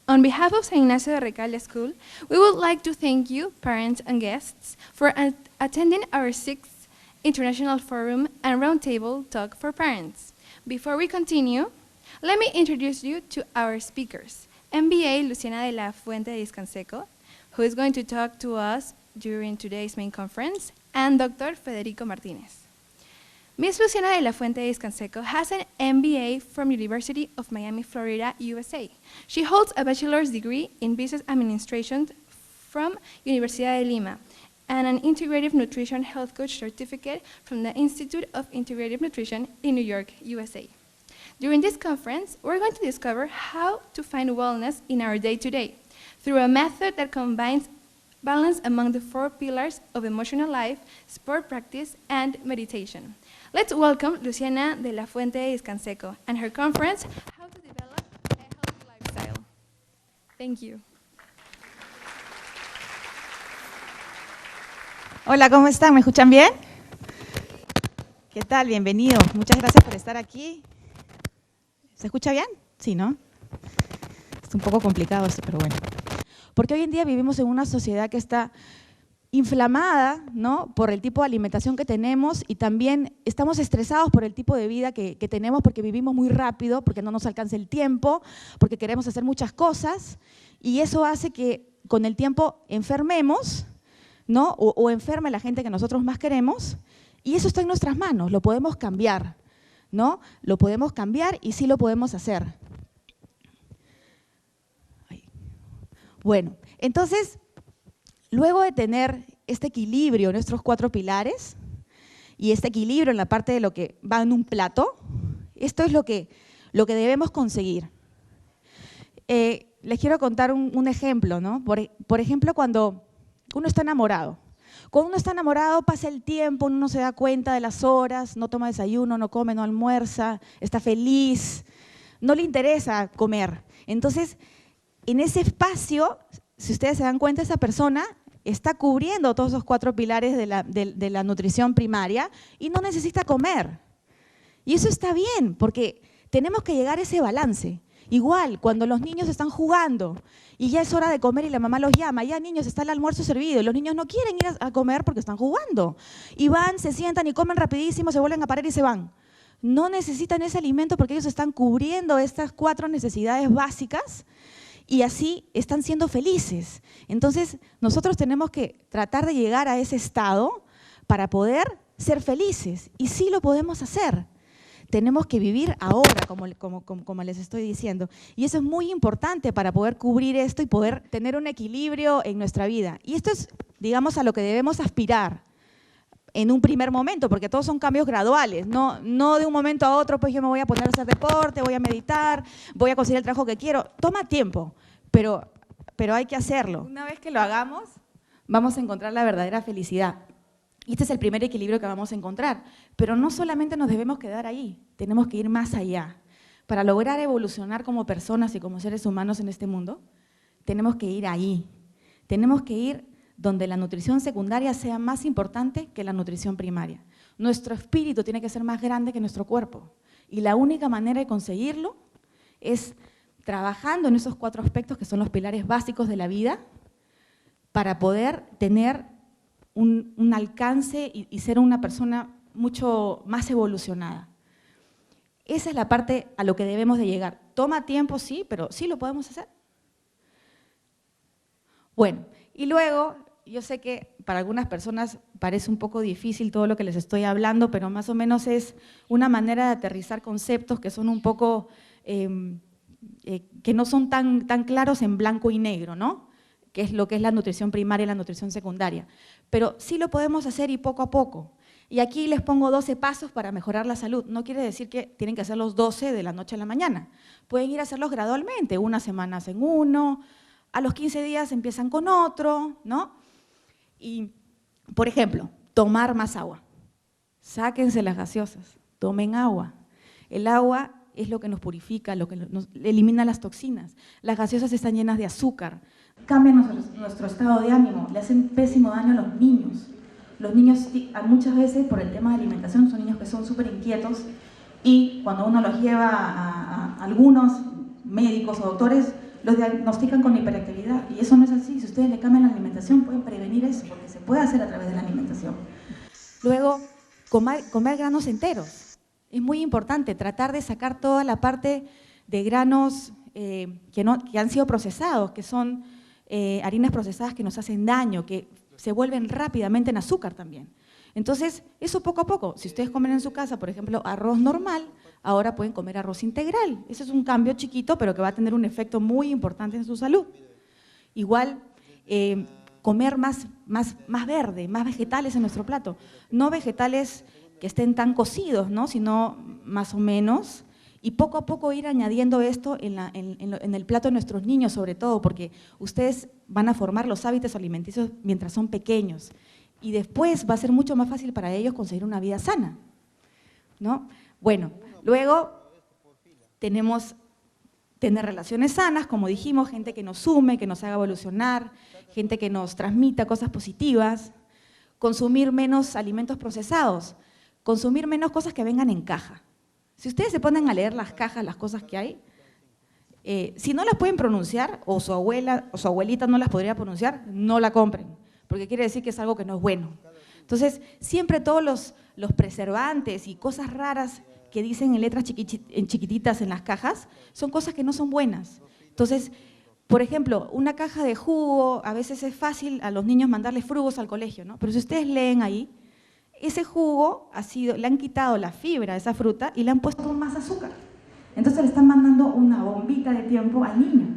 On behalf of San Ignacio de Recalde School, we would like to thank you, parents and guests, for attending our 6th International Forum and Roundtable Talk for Parents. Before we continue, let me introduce you to our speakers. MBA Luciana de la Fuente de Iscanseco, who is going to talk to us during today's main conference, and Dr. Federico Martinez. Ms. Luciana de la Fuente de Iscanseco has an MBA from University of Miami, Florida, USA. She holds a bachelor's degree in business administration from Universidad de Lima and an integrative nutrition health coach certificate from the Institute of Integrative Nutrition in New York, USA. During this conference, we're going to discover how to find wellness in our day-to-day through a method that combines balance among the 4 pillars of emotional life, sport practice, and meditation. Let's welcome Luciana de la Fuente de Iscanseco and her conference, How to Develop a Healthy Lifestyle. Thank you. Hola, ¿cómo están? ¿Me escuchan bien? ¿Qué tal? Bienvenidos. Muchas gracias por estar aquí. ¿Se escucha bien? Sí, ¿no? Es un poco complicado esto, pero bueno. Porque hoy en día vivimos en una sociedad que está inflamada, ¿no?, por el tipo de alimentación que tenemos, y también estamos estresados por el tipo de vida que tenemos, porque vivimos muy rápido, porque no nos alcanza el tiempo, porque queremos hacer muchas cosas, y eso hace que con el tiempo enfermemos, ¿no?, o enferme la gente que nosotros más queremos, y eso está en nuestras manos, lo podemos cambiar, ¿no? Lo podemos cambiar y sí lo podemos hacer. Bueno, entonces, luego de tener este equilibrio en nuestros 4 pilares y este equilibrio en la parte de lo que va en un plato, esto es lo que debemos conseguir. Les quiero contar un ejemplo, ¿no? Por ejemplo, cuando uno está enamorado. Cuando uno está enamorado pasa el tiempo, uno no se da cuenta de las horas, no toma desayuno, no come, no almuerza, está feliz, no le interesa comer. Entonces, en ese espacio, si ustedes se dan cuenta, esa persona está cubriendo todos esos 4 pilares de la nutrición primaria y no necesita comer. Y eso está bien, porque tenemos que llegar a ese balance. Igual, cuando los niños están jugando y ya es hora de comer y la mamá los llama, ya niños, está el almuerzo servido, y los niños no quieren ir a comer porque están jugando. Y van, se sientan y comen rapidísimo, se vuelven a parar y se van. No necesitan ese alimento porque ellos están cubriendo estas 4 necesidades básicas y así están siendo felices. Entonces, nosotros tenemos que tratar de llegar a ese estado para poder ser felices, y sí lo podemos hacer. Tenemos que vivir ahora, como les estoy diciendo. Y eso es muy importante para poder cubrir esto y poder tener un equilibrio en nuestra vida. Y esto es, digamos, a lo que debemos aspirar en un primer momento, porque todos son cambios graduales. No de un momento a otro, pues yo me voy a poner a hacer deporte, voy a meditar, voy a conseguir el trabajo que quiero. Toma tiempo, pero hay que hacerlo. Una vez que lo hagamos, vamos a encontrar la verdadera felicidad. Y este es el primer equilibrio que vamos a encontrar. Pero no solamente nos debemos quedar ahí, tenemos que ir más allá. Para lograr evolucionar como personas y como seres humanos en este mundo, tenemos que ir ahí. Tenemos que ir donde la nutrición secundaria sea más importante que la nutrición primaria. Nuestro espíritu tiene que ser más grande que nuestro cuerpo. Y la única manera de conseguirlo es trabajando en esos 4 aspectos que son los pilares básicos de la vida, para poder tener un alcance y ser una persona mucho más evolucionada. Esa es la parte a lo que debemos de llegar. Toma tiempo, sí, pero sí lo podemos hacer. Bueno, y luego, yo sé que para algunas personas parece un poco difícil todo lo que les estoy hablando, pero más o menos es una manera de aterrizar conceptos que son un poco, que no son tan claros en blanco y negro, ¿no? Que es lo que es la nutrición primaria y la nutrición secundaria. Pero sí lo podemos hacer, y poco a poco. Y aquí les pongo 12 pasos para mejorar la salud. No quiere decir que tienen que hacer los 12 de la noche a la mañana. Pueden ir a hacerlos gradualmente, unas semanas en uno, a los 15 días empiezan con otro, ¿no? Y, por ejemplo, tomar más agua. Sáquense las gaseosas, tomen agua. El agua es lo que nos purifica, lo que nos elimina las toxinas. Las gaseosas están llenas de azúcar. Cambian nuestro estado de ánimo, le hacen pésimo daño a los niños. Los niños muchas veces por el tema de alimentación son niños que son súper inquietos, y cuando uno los lleva a algunos médicos o doctores, los diagnostican con hiperactividad y eso no es así. Si ustedes le cambian la alimentación pueden prevenir eso porque se puede hacer a través de la alimentación. Luego, comer granos enteros. Es muy importante tratar de sacar toda la parte de granos que han sido procesados, que son harinas procesadas que nos hacen daño, que se vuelven rápidamente en azúcar también. Entonces, eso poco a poco, si ustedes comen en su casa, por ejemplo, arroz normal, ahora pueden comer arroz integral. Ese es un cambio chiquito, pero que va a tener un efecto muy importante en su salud. Igual, comer más verde, más vegetales en nuestro plato. No vegetales que estén tan cocidos, ¿no? Sino más o menos. Y poco a poco ir añadiendo esto en el plato de nuestros niños, sobre todo, porque ustedes van a formar los hábitos alimenticios mientras son pequeños. Y después va a ser mucho más fácil para ellos conseguir una vida sana, ¿no? Bueno, luego tenemos tener relaciones sanas, como dijimos, gente que nos sume, que nos haga evolucionar, gente que nos transmita cosas positivas, consumir menos alimentos procesados, consumir menos cosas que vengan en caja. Si ustedes se ponen a leer las cajas, las cosas que hay, si no las pueden pronunciar, o su abuela o su abuelita no las podría pronunciar, no la compren, porque quiere decir que es algo que no es bueno. Entonces, siempre todos los preservantes y cosas raras que dicen en letras chiquititas en las cajas, son cosas que no son buenas. Entonces, por ejemplo, una caja de jugo, a veces es fácil a los niños mandarles frugos al colegio, ¿no? Pero si ustedes leen ahí, ese jugo le han quitado la fibra de esa fruta y le han puesto más azúcar. Entonces le están mandando una bombita de tiempo al niño.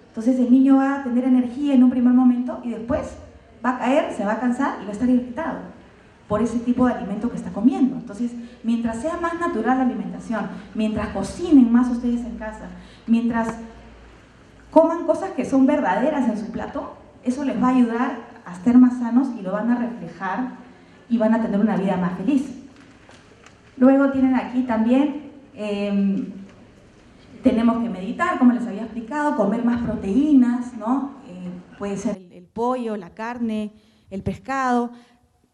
Entonces el niño va a tener energía en un primer momento y después va a caer, se va a cansar y va a estar irritado por ese tipo de alimento que está comiendo. Entonces, mientras sea más natural la alimentación, mientras cocinen más ustedes en casa, mientras coman cosas que son verdaderas en su plato, eso les va a ayudar a estar más sanos y lo van a reflejar y van a tener una vida más feliz. Luego tienen aquí también, tenemos que meditar, como les había explicado, comer más proteínas, ¿no? Puede ser el pollo, la carne, el pescado.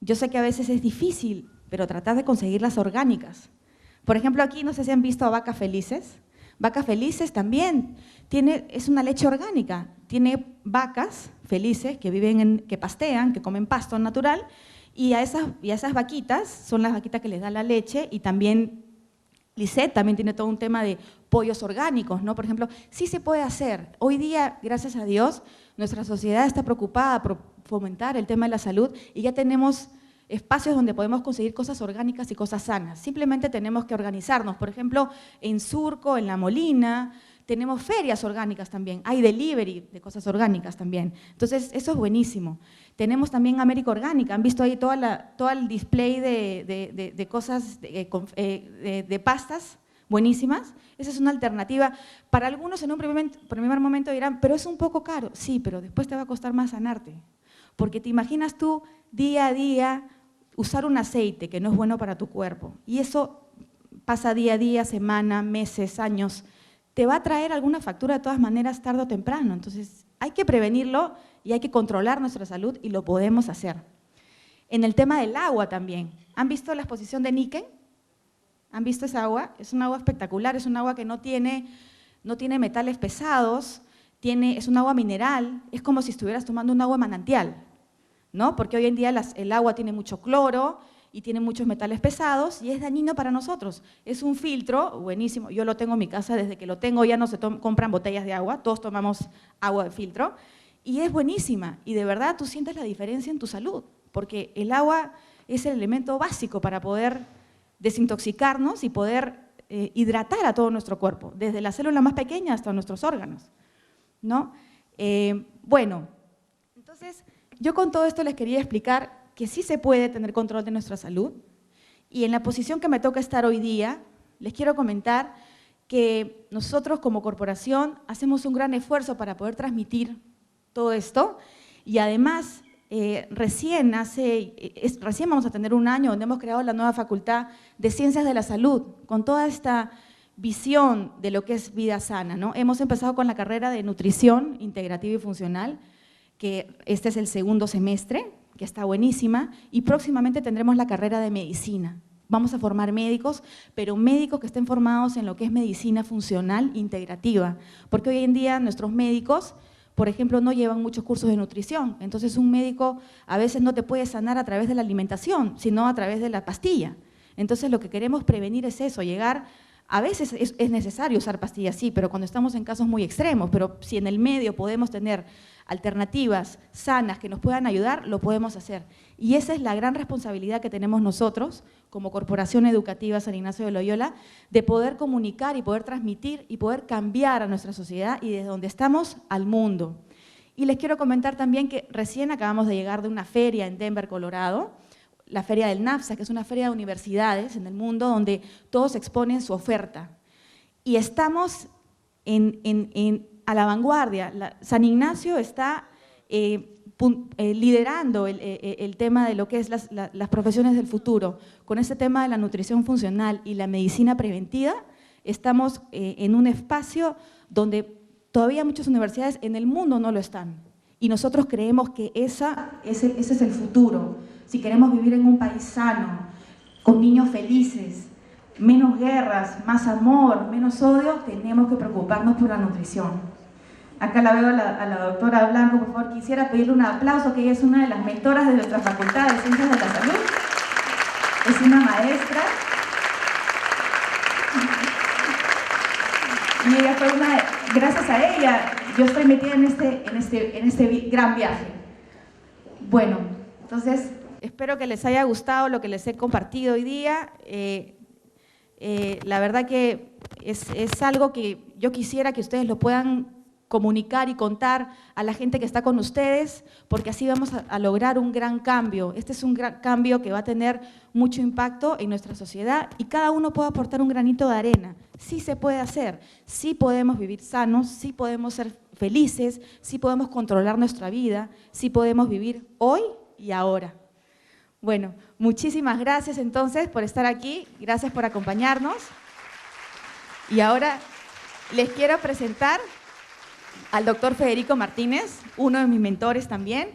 Yo sé que a veces es difícil, pero tratar de conseguirlas orgánicas. Por ejemplo, aquí no sé si han visto a Vacas Felices. Vacas Felices también es una leche orgánica. Tiene vacas felices que pastean, que comen pasto natural, y a esas vaquitas son las vaquitas que les dan la leche, y también Lisette también tiene todo un tema de pollos orgánicos, ¿no? Por ejemplo, sí se puede hacer. Hoy día, gracias a Dios, nuestra sociedad está preocupada por fomentar el tema de la salud y ya tenemos espacios donde podemos conseguir cosas orgánicas y cosas sanas. Simplemente tenemos que organizarnos. Por ejemplo, en Surco, en La Molina, tenemos ferias orgánicas también. Hay delivery de cosas orgánicas también. Entonces, eso es buenísimo. Tenemos también América Orgánica. ¿Han visto ahí todo el display de cosas, de pastas buenísimas? Esa es una alternativa. Para algunos en un primer momento dirán, pero es un poco caro. Sí, pero después te va a costar más sanarte. Porque te imaginas tú día a día usar un aceite que no es bueno para tu cuerpo. Y eso pasa día a día, semana, meses, años. Te va a traer alguna factura de todas maneras tarde o temprano. Entonces hay que prevenirlo y hay que controlar nuestra salud y lo podemos hacer. En el tema del agua también. ¿Han visto la exposición de níquel? ¿Han visto esa agua? Es un agua espectacular, es un agua que no tiene metales pesados, es un agua mineral, es como si estuvieras tomando un agua manantial, ¿no? Porque hoy en día el agua tiene mucho cloro y tiene muchos metales pesados y es dañino para nosotros. Es un filtro buenísimo, yo lo tengo en mi casa, desde que lo tengo ya no se compran botellas de agua, todos tomamos agua de filtro y es buenísima y de verdad tú sientes la diferencia en tu salud, porque el agua es el elemento básico para poder desintoxicarnos y poder hidratar a todo nuestro cuerpo, desde la célula más pequeña hasta nuestros órganos, ¿no? Bueno, entonces yo con todo esto les quería explicar que sí se puede tener control de nuestra salud y en la posición que me toca estar hoy día, les quiero comentar que nosotros como corporación hacemos un gran esfuerzo para poder transmitir todo esto y además recién vamos a tener un año donde hemos creado la nueva Facultad de Ciencias de la Salud con toda esta visión de lo que es vida sana, ¿no? Hemos empezado con la carrera de Nutrición Integrativa y Funcional, que este es el segundo semestre, que está buenísima, y próximamente tendremos la carrera de Medicina, Vamos a formar médicos, pero médicos que estén formados en lo que es medicina funcional integrativa, porque hoy en día nuestros médicos, por ejemplo, no llevan muchos cursos de nutrición, entonces un médico a veces no te puede sanar a través de la alimentación, sino a través de la pastilla. Entonces lo que queremos prevenir es eso, llegar, a veces es necesario usar pastillas, sí, pero cuando estamos en casos muy extremos, pero si en el medio podemos tener alternativas sanas que nos puedan ayudar, lo podemos hacer. Y esa es la gran responsabilidad que tenemos nosotros, como Corporación Educativa San Ignacio de Loyola, de poder comunicar y poder transmitir y poder cambiar a nuestra sociedad y desde donde estamos al mundo. Y les quiero comentar también que recién acabamos de llegar de una feria en Denver, Colorado, la feria del NAFSA, que es una feria de universidades en el mundo donde todos exponen su oferta. Y estamos a la vanguardia. San Ignacio está liderando el tema de lo que es las profesiones del futuro. Con este tema de la nutrición funcional y la medicina preventiva, estamos en un espacio donde todavía muchas universidades en el mundo no lo están. Y nosotros creemos que ese es el futuro. Si queremos vivir en un país sano, con niños felices, menos guerras, más amor, menos odio, tenemos que preocuparnos por la nutrición. Acá la veo a la doctora Blanco, por favor, quisiera pedirle un aplauso, que ella es una de las mentoras de nuestra Facultad de Ciencias de la Salud. Es una maestra. Y ella fue gracias a ella, yo estoy metida en este gran viaje. Bueno, entonces, espero que les haya gustado lo que les he compartido hoy día. La verdad que es algo que yo quisiera que ustedes lo puedan comunicar y contar a la gente que está con ustedes, porque así vamos a lograr un gran cambio. Este es un gran cambio que va a tener mucho impacto en nuestra sociedad y cada uno puede aportar un granito de arena. Sí se puede hacer, sí podemos vivir sanos, sí podemos ser felices, sí podemos controlar nuestra vida, sí podemos vivir hoy y ahora. Bueno, muchísimas gracias entonces por estar aquí, gracias por acompañarnos. Y ahora les quiero presentar al doctor Federico Martínez, uno de mis mentores también,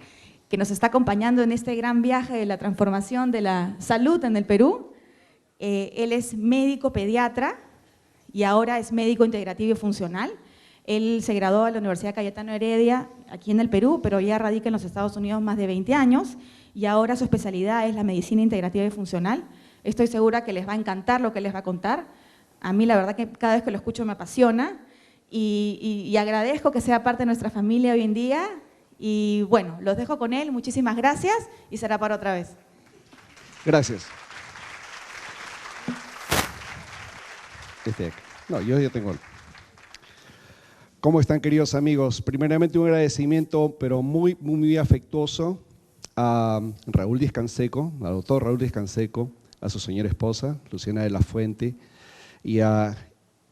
que nos está acompañando en este gran viaje de la transformación de la salud en el Perú. Él es médico pediatra y ahora es médico integrativo y funcional. Él se graduó de la Universidad Cayetano Heredia aquí en el Perú, pero ya radica en los Estados Unidos más de 20 años y ahora su especialidad es la medicina integrativa y funcional. Estoy segura que les va a encantar lo que les va a contar. A mí la verdad que cada vez que lo escucho me apasiona y agradezco que sea parte de nuestra familia hoy en día. Y bueno, los dejo con él, muchísimas gracias y será para otra vez. Gracias. No, yo ya tengo. ¿Cómo están, queridos amigos? Primeramente un agradecimiento, pero muy, muy, muy afectuoso a Raúl Díaz Canseco, al doctor Raúl Díaz Canseco, a su señora esposa, Luciana de la Fuente, y a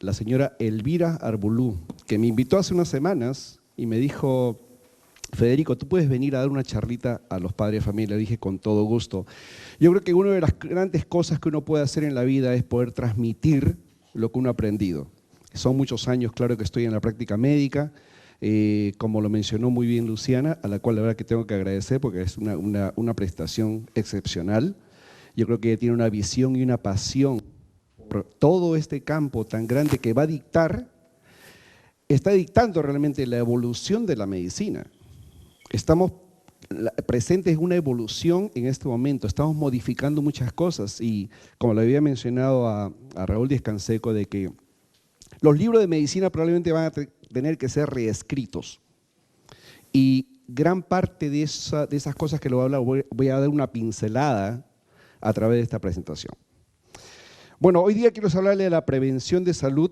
la señora Elvira Arbulú, que me invitó hace unas semanas y me dijo: Federico, ¿tú puedes venir a dar una charlita a los padres de familia? Le dije, con todo gusto. Yo creo que una de las grandes cosas que uno puede hacer en la vida es poder transmitir lo que uno ha aprendido. Son muchos años, claro, que estoy en la práctica médica, como lo mencionó muy bien Luciana, a la cual la verdad que tengo que agradecer porque es una prestación excepcional. Yo creo que ella tiene una visión y una pasión por todo este campo tan grande que va a está dictando realmente la evolución de la medicina. Estamos presentes en una evolución en este momento, estamos modificando muchas cosas y como le había mencionado a Raúl Díaz Canseco, de que los libros de medicina probablemente van a tener que ser reescritos y gran parte de esas cosas que lo voy a hablar, voy a dar una pincelada a través de esta presentación. Bueno, hoy día quiero hablarle de la prevención de salud.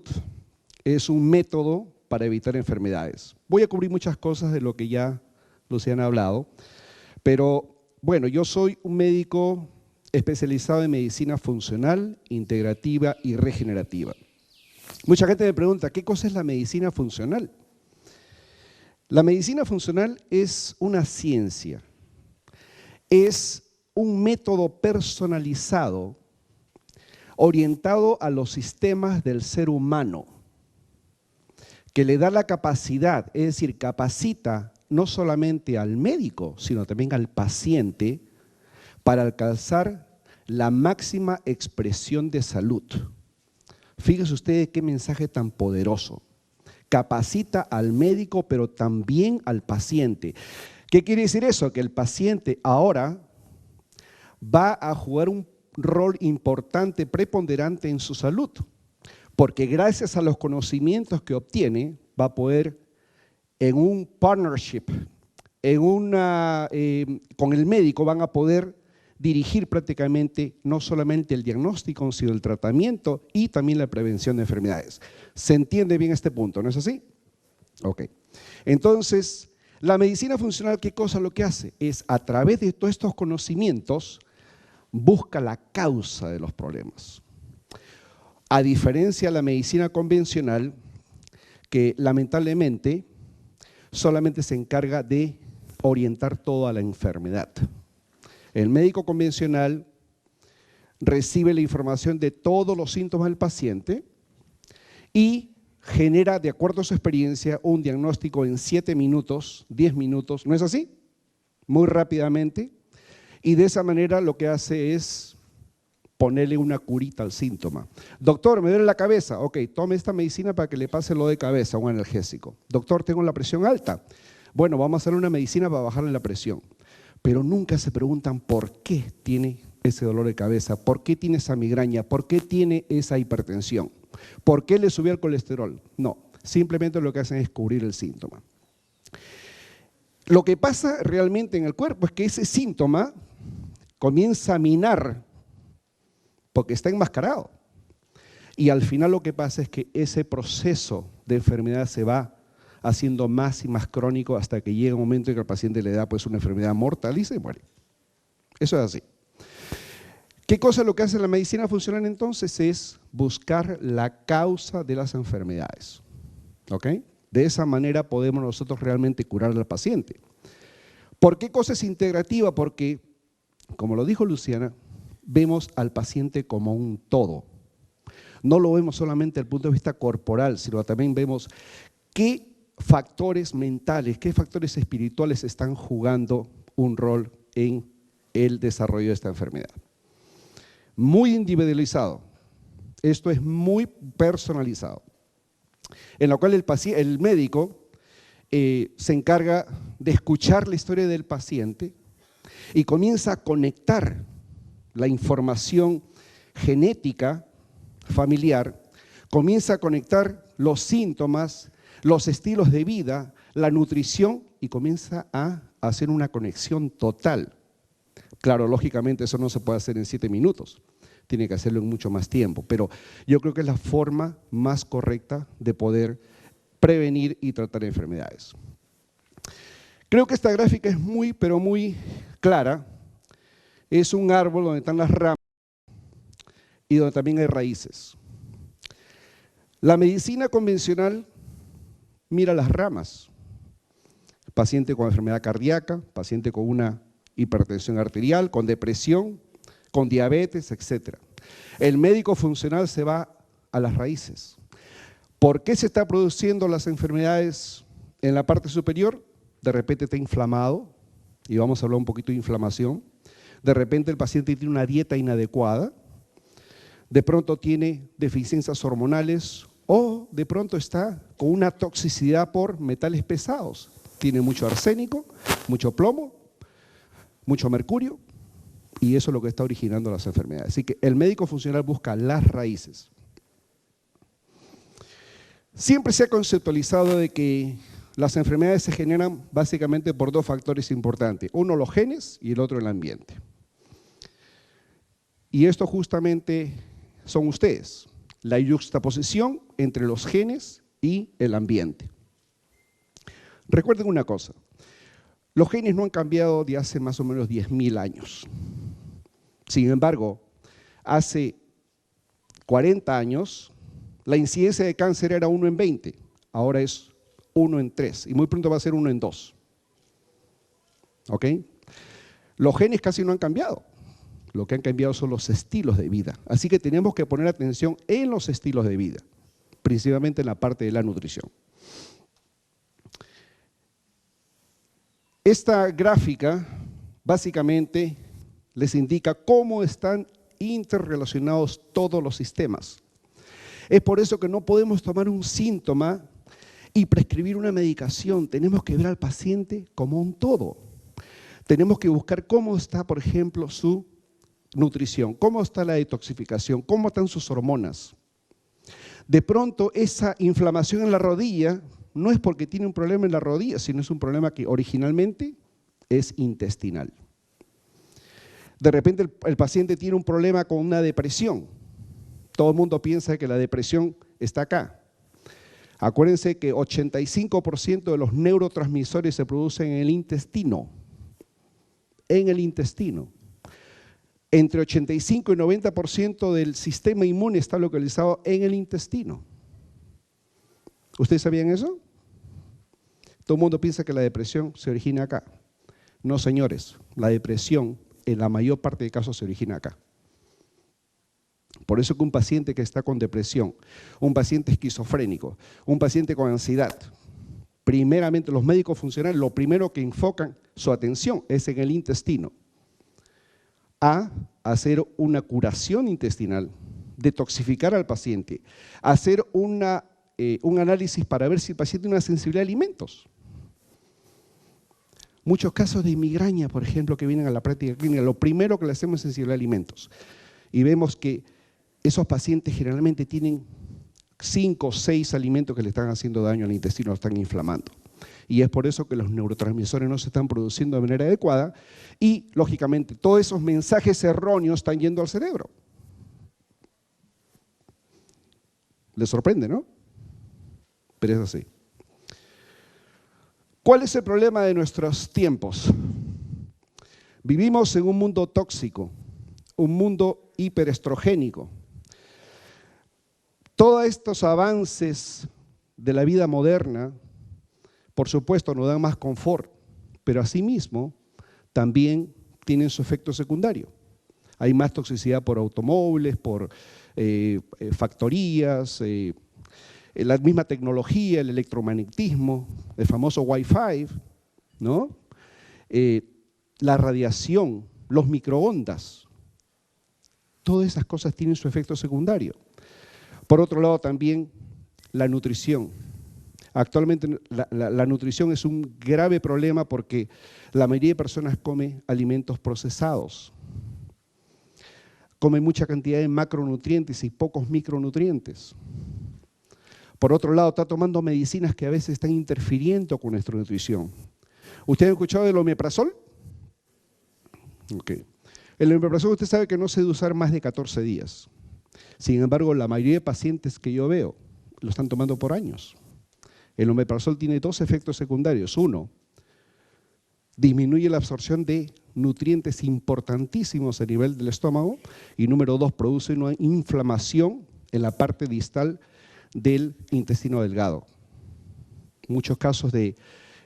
Es un método para evitar enfermedades. Voy a cubrir muchas cosas de lo que ya Luciana ha hablado, pero bueno, yo soy un médico especializado en medicina funcional, integrativa y regenerativa. Mucha gente me pregunta, ¿qué cosa es la medicina funcional? La medicina funcional es una ciencia, es un método personalizado, orientado a los sistemas del ser humano, que le da la capacidad, es decir, capacita no solamente al médico, sino también al paciente para alcanzar la máxima expresión de salud. Fíjense ustedes qué mensaje tan poderoso. Capacita al médico, pero también al paciente. ¿Qué quiere decir eso? Que el paciente ahora va a jugar un rol importante, preponderante en su salud, porque gracias a los conocimientos que obtiene, va a poder en un partnership, con el médico van a poder dirigir prácticamente no solamente el diagnóstico, sino el tratamiento y también la prevención de enfermedades. ¿Se entiende bien este punto, no es así? Ok. Entonces, la medicina funcional, ¿qué cosa lo que hace? Es a través de todos estos conocimientos, busca la causa de los problemas. A diferencia de la medicina convencional, que lamentablemente solamente se encarga de orientar toda la enfermedad. El médico convencional recibe la información de todos los síntomas del paciente y genera, de acuerdo a su experiencia, un diagnóstico en 7 minutos, 10 minutos, ¿no es así? Muy rápidamente. Y de esa manera lo que hace es ponerle una curita al síntoma. Doctor, me duele la cabeza. Ok, tome esta medicina para que le pase lo de cabeza, un analgésico. Doctor, tengo la presión alta. Bueno, vamos a hacer una medicina para bajarle la presión. Pero nunca se preguntan por qué tiene ese dolor de cabeza, por qué tiene esa migraña, por qué tiene esa hipertensión, por qué le subió el colesterol. No, simplemente lo que hacen es cubrir el síntoma. Lo que pasa realmente en el cuerpo es que ese síntoma comienza a minar porque está enmascarado. Y al final lo que pasa es que ese proceso de enfermedad se va haciendo más y más crónico hasta que llega un momento en que al paciente le da pues una enfermedad mortal y se muere. Eso es así. ¿Qué cosa es lo que hace la medicina funcional entonces? Es buscar la causa de las enfermedades. ¿Ok? De esa manera podemos nosotros realmente curar al paciente. ¿Por qué cosa es integrativa? Porque, como lo dijo Luciana, vemos al paciente como un todo. No lo vemos solamente desde el punto de vista corporal, sino también vemos qué factores mentales, qué factores espirituales están jugando un rol en el desarrollo de esta enfermedad. Muy individualizado. Esto es muy personalizado. En lo cual el médico se encarga de escuchar la historia del paciente y comienza a conectar la información genética familiar, comienza a conectar los síntomas, los estilos de vida, la nutrición y comienza a hacer una conexión total. Claro, lógicamente eso no se puede hacer en 7 minutos, tiene que hacerlo en mucho más tiempo, pero yo creo que es la forma más correcta de poder prevenir y tratar enfermedades. Creo que esta gráfica es muy, pero muy clara. Es un árbol donde están las ramas y donde también hay raíces. La medicina convencional mira las ramas. Paciente con enfermedad cardíaca, paciente con una hipertensión arterial, con depresión, con diabetes, etc. El médico funcional se va a las raíces. ¿Por qué se están produciendo las enfermedades en la parte superior? De repente está inflamado, y vamos a hablar un poquito de inflamación. De repente el paciente tiene una dieta inadecuada, de pronto tiene deficiencias hormonales o de pronto está con una toxicidad por metales pesados. Tiene mucho arsénico, mucho plomo, mucho mercurio y eso es lo que está originando las enfermedades. Así que el médico funcional busca las raíces. Siempre se ha conceptualizado de que las enfermedades se generan básicamente por 2 factores importantes. Uno, los genes y el otro, el ambiente. Y esto justamente son ustedes, la yuxtaposición entre los genes y el ambiente. Recuerden una cosa, los genes no han cambiado de hace más o menos 10.000 años. Sin embargo, hace 40 años, la incidencia de cáncer era 1 en 20, ahora es 1 en 3 y muy pronto va a ser 1 en 2. ¿Ok? Los genes casi no han cambiado. Lo que han cambiado son los estilos de vida. Así que tenemos que poner atención en los estilos de vida, principalmente en la parte de la nutrición. Esta gráfica básicamente les indica cómo están interrelacionados todos los sistemas. Es por eso que no podemos tomar un síntoma y prescribir una medicación. Tenemos que ver al paciente como un todo. Tenemos que buscar cómo está, por ejemplo, su nutrición, cómo está la detoxificación, cómo están sus hormonas. De pronto, esa inflamación en la rodilla no es porque tiene un problema en la rodilla, sino es un problema que originalmente es intestinal. De repente el paciente tiene un problema con una depresión. Todo el mundo piensa que la depresión está acá. Acuérdense que 85% de los neurotransmisores se producen en el intestino. En el intestino. Entre 85 y 90% del sistema inmune está localizado en el intestino. ¿Ustedes sabían eso? Todo el mundo piensa que la depresión se origina acá. No, señores, la depresión en la mayor parte de casos se origina acá. Por eso que un paciente que está con depresión, un paciente esquizofrénico, un paciente con ansiedad, primeramente los médicos funcionales, lo primero que enfocan su atención es en el intestino, a hacer una curación intestinal, detoxificar al paciente, hacer un análisis para ver si el paciente tiene una sensibilidad a alimentos. Muchos casos de migraña, por ejemplo, que vienen a la práctica clínica, lo primero que le hacemos es sensibilidad a alimentos. Y vemos que esos pacientes generalmente tienen 5 o 6 alimentos que le están haciendo daño al intestino, lo están inflamando. Y es por eso que los neurotransmisores no se están produciendo de manera adecuada y, lógicamente, todos esos mensajes erróneos están yendo al cerebro. ¿Les sorprende, no? Pero es así. ¿Cuál es el problema de nuestros tiempos? Vivimos en un mundo tóxico, un mundo hiperestrogénico. Todos estos avances de la vida moderna, por supuesto, nos dan más confort, pero asimismo también tienen su efecto secundario. Hay más toxicidad por automóviles, por factorías, la misma tecnología, el electromagnetismo, el famoso Wi-Fi, ¿no? La radiación, los microondas. Todas esas cosas tienen su efecto secundario. Por otro lado, también la nutrición. Actualmente la nutrición es un grave problema porque la mayoría de personas come alimentos procesados. Come mucha cantidad de macronutrientes y pocos micronutrientes. Por otro lado, está tomando medicinas que a veces están interfiriendo con nuestra nutrición. ¿Ustedes han escuchado del omeprazol? Ok. El omeprazol usted sabe que no se debe usar más de 14 días. Sin embargo, la mayoría de pacientes que yo veo lo están tomando por años. El omeprazol tiene 2 efectos secundarios. 1, disminuye la absorción de nutrientes importantísimos a nivel del estómago. Y número 2, produce una inflamación en la parte distal del intestino delgado. Muchos casos de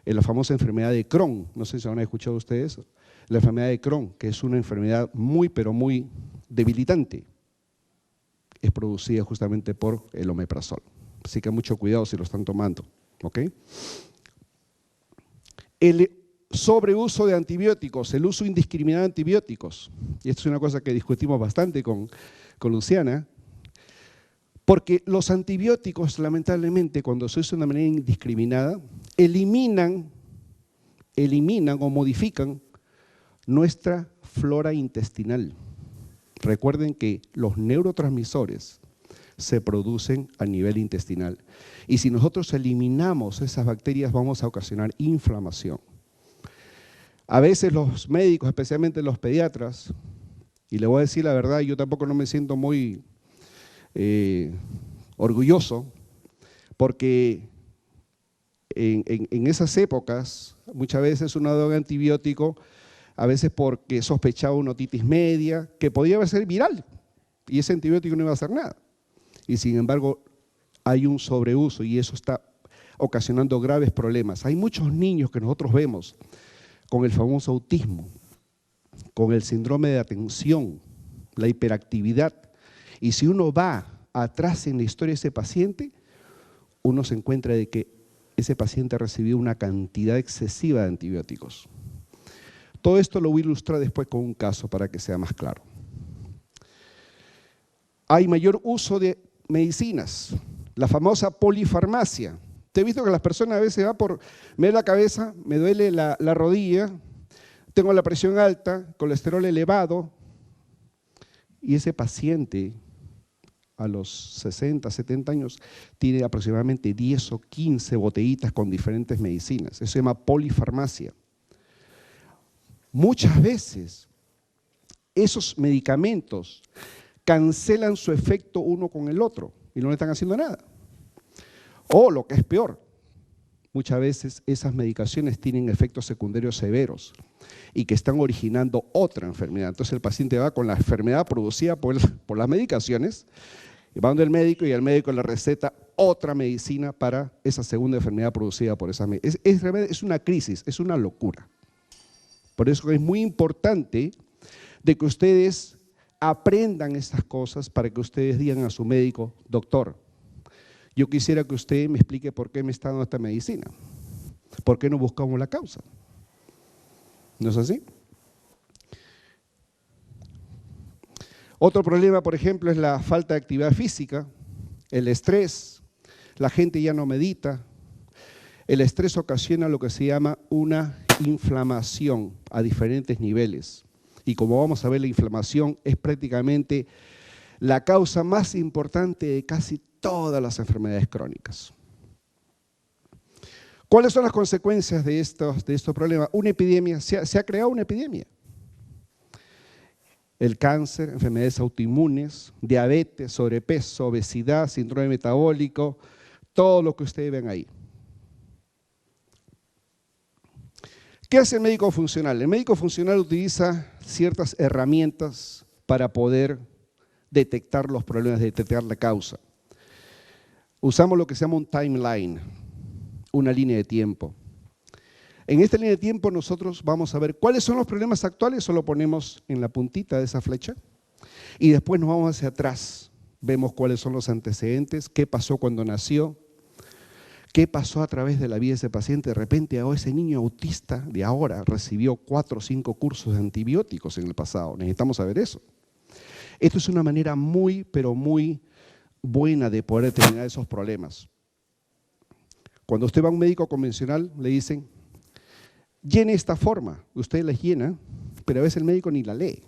la famosa enfermedad de Crohn, no sé si han escuchado ustedes, la enfermedad de Crohn, que es una enfermedad muy, pero muy debilitante, es producida justamente por el omeprazol. Así que mucho cuidado si lo están tomando, ¿ok? El sobreuso de antibióticos, el uso indiscriminado de antibióticos, y esto es una cosa que discutimos bastante con Luciana, porque los antibióticos, lamentablemente, cuando se usan de manera indiscriminada, eliminan o modifican nuestra flora intestinal. Recuerden que los neurotransmisores se producen a nivel intestinal. Y si nosotros eliminamos esas bacterias, vamos a ocasionar inflamación. A veces los médicos, especialmente los pediatras, y le voy a decir la verdad, yo tampoco no me siento muy orgulloso, porque en esas épocas muchas veces uno daba antibiótico, a veces porque sospechaba una otitis media, que podía ser viral, y ese antibiótico no iba a hacer nada. Y sin embargo, hay un sobreuso y eso está ocasionando graves problemas. Hay muchos niños que nosotros vemos con el famoso autismo, con el síndrome de atención, la hiperactividad. Y si uno va atrás en la historia de ese paciente, uno se encuentra de que ese paciente ha recibido una cantidad excesiva de antibióticos. Todo esto lo voy a ilustrar después con un caso para que sea más claro. hay mayor uso de medicinas, la famosa polifarmacia. Te he visto que las personas a veces me duele la cabeza, me duele la rodilla, tengo la presión alta, colesterol elevado, y ese paciente a los 60, 70 años tiene aproximadamente 10 o 15 botellitas con diferentes medicinas. Eso se llama polifarmacia. Muchas veces esos medicamentos cancelan su efecto uno con el otro y no le están haciendo nada. O lo que es peor, muchas veces esas medicaciones tienen efectos secundarios severos y que están originando otra enfermedad. Entonces el paciente va con la enfermedad producida por las medicaciones, y va donde el médico y el médico le receta otra medicina para esa segunda enfermedad producida por esa medicina. Es una crisis, es una locura. Por eso es muy importante de que ustedes aprendan estas cosas para que ustedes digan a su médico: doctor, yo quisiera que usted me explique por qué me está dando esta medicina. ¿Por qué no buscamos la causa? ¿No es así? Otro problema, por ejemplo, es la falta de actividad física, el estrés. La gente ya no medita. El estrés ocasiona lo que se llama una inflamación a diferentes niveles. Y como vamos a ver, la inflamación es prácticamente la causa más importante de casi todas las enfermedades crónicas. ¿Cuáles son las consecuencias de estos problemas? Una epidemia, se ha creado una epidemia. El cáncer, enfermedades autoinmunes, diabetes, sobrepeso, obesidad, síndrome metabólico, todo lo que ustedes ven ahí. ¿Qué hace el médico funcional? El médico funcional utiliza ciertas herramientas para poder detectar los problemas, detectar la causa. Usamos lo que se llama un timeline, una línea de tiempo. En esta línea de tiempo nosotros vamos a ver cuáles son los problemas actuales, solo ponemos en la puntita de esa flecha, y después nos vamos hacia atrás, vemos cuáles son los antecedentes, qué pasó cuando nació, qué pasó a través de la vida de ese paciente. De repente, ese niño autista de ahora recibió 4 o 5 cursos de antibióticos en el pasado, necesitamos saber eso. Esto es una manera muy, pero muy buena de poder determinar esos problemas. Cuando usted va a un médico convencional, le dicen: llene esta forma. Usted la llena, pero a veces el médico ni la lee.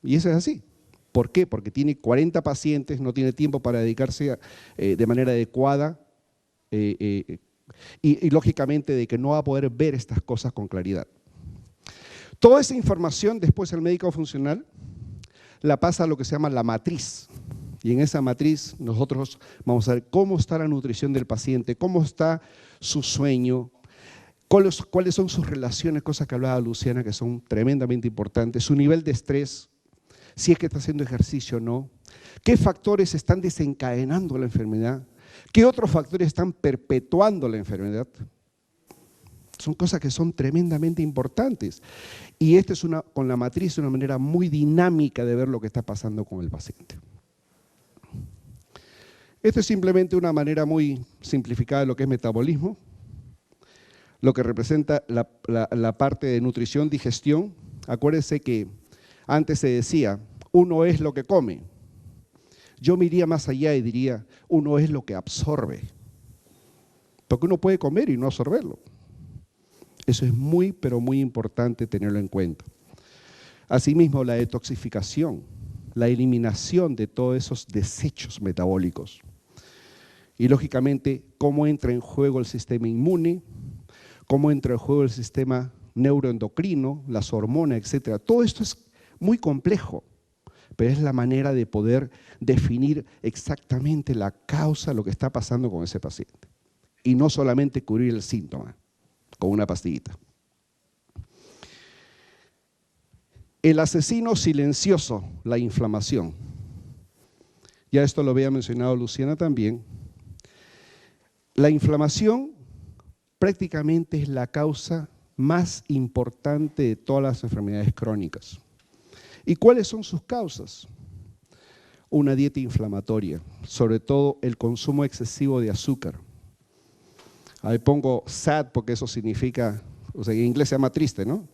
Y eso es así. ¿Por qué? Porque tiene 40 pacientes, no tiene tiempo para dedicarse de manera adecuada y lógicamente de que no va a poder ver estas cosas con claridad. Toda esa información después el médico funcional la pasa a lo que se llama la matriz. Y en esa matriz nosotros vamos a ver cómo está la nutrición del paciente, cómo está su sueño, cuáles son sus relaciones, cosas que hablaba Luciana que son tremendamente importantes, su nivel de estrés, si es que está haciendo ejercicio o no, qué factores están desencadenando la enfermedad, qué otros factores están perpetuando la enfermedad. Son cosas que son tremendamente importantes. Y esta es con la matriz una manera muy dinámica de ver lo que está pasando con el paciente. Esto es simplemente una manera muy simplificada de lo que es metabolismo, lo que representa la parte de nutrición, digestión. Acuérdense que antes se decía, uno es lo que come. Yo me iría más allá y diría, uno es lo que absorbe. Porque uno puede comer y no absorberlo. Eso es muy, pero muy importante tenerlo en cuenta. Asimismo, la detoxificación, la eliminación de todos esos desechos metabólicos. Y lógicamente, cómo entra en juego el sistema inmune, cómo entra en juego el sistema neuroendocrino, las hormonas, etcétera. Todo esto es muy complejo, pero es la manera de poder definir exactamente la causa de lo que está pasando con ese paciente. Y no solamente cubrir el síntoma con una pastillita. El asesino silencioso, la inflamación. Ya esto lo había mencionado Luciana también. La inflamación prácticamente es la causa más importante de todas las enfermedades crónicas. ¿Y cuáles son sus causas? Una dieta inflamatoria, sobre todo el consumo excesivo de azúcar. Ahí pongo sad porque eso significa, o sea, en inglés se llama triste, ¿no?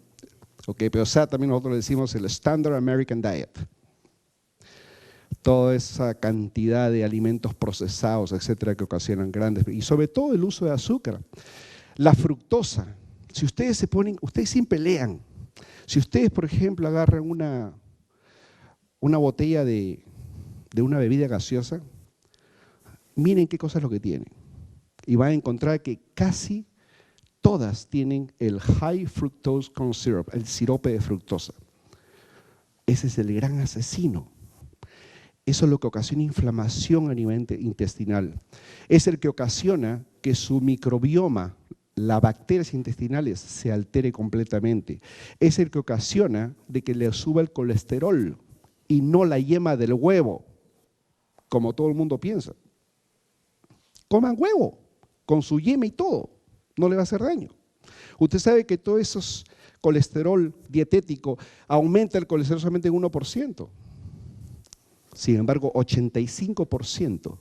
Ok, pero sad también nosotros le decimos el Standard American Diet. toda esa cantidad de alimentos procesados, etcétera, que ocasionan grandes, y sobre todo el uso de azúcar. La fructosa, si ustedes se ponen, ustedes siempre lean, si ustedes, por ejemplo, agarran una botella de una bebida gaseosa, miren qué cosa es lo que tiene. Y van a encontrar que casi todas tienen el high fructose corn syrup, el sirope de fructosa. Ese es el gran asesino. Eso es lo que ocasiona inflamación a nivel intestinal. Es el que ocasiona que su microbioma, las bacterias intestinales, se altere completamente. Es el que ocasiona de que le suba el colesterol y no la yema del huevo, como todo el mundo piensa. Coman huevo, con su yema y todo, no le va a hacer daño. Usted sabe que todo esos colesterol dietético aumenta el colesterol solamente en 1%. Sin embargo, 85%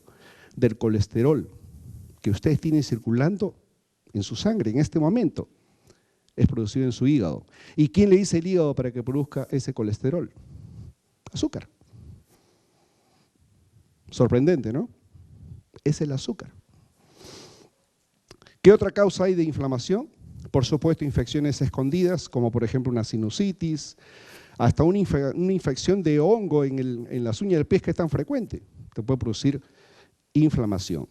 del colesterol que ustedes tienen circulando en su sangre en este momento es producido en su hígado. ¿Y quién le dice el hígado para que produzca ese colesterol? Azúcar. Sorprendente, ¿no? Es el azúcar. ¿Qué otra causa hay de inflamación? Por supuesto, infecciones escondidas, como por ejemplo una sinusitis, hasta una infección de hongo en las uñas del pie, que es tan frecuente, te puede producir inflamación.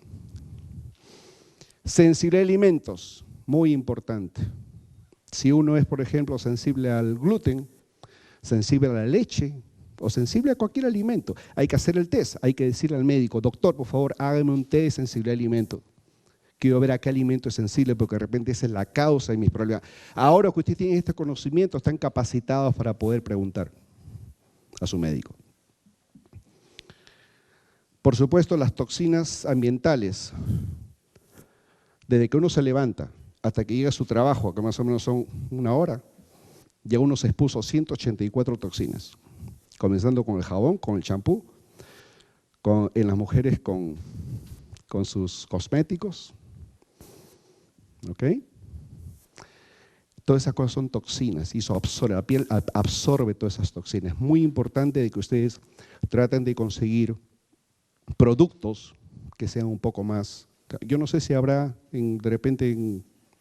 Sensibilidad a alimentos, muy importante. Si uno es, por ejemplo, sensible al gluten, sensible a la leche o sensible a cualquier alimento, hay que hacer el test, hay que decirle al médico, doctor, por favor, hágame un test de sensibilidad a alimentos. Quiero ver a qué alimento es sensible, porque de repente esa es la causa de mis problemas. Ahora que ustedes tienen este conocimiento, están capacitados para poder preguntar a su médico. Por supuesto, las toxinas ambientales. Desde que uno se levanta hasta que llega a su trabajo, que más o menos son 1 hora, ya uno se expuso 184 toxinas. Comenzando con el jabón, con el champú, en las mujeres con sus cosméticos. ¿Ok? Todas esas cosas son toxinas y eso absorbe, la piel absorbe todas esas toxinas. Es muy importante de que ustedes traten de conseguir productos que sean un poco más. Yo no sé si habrá,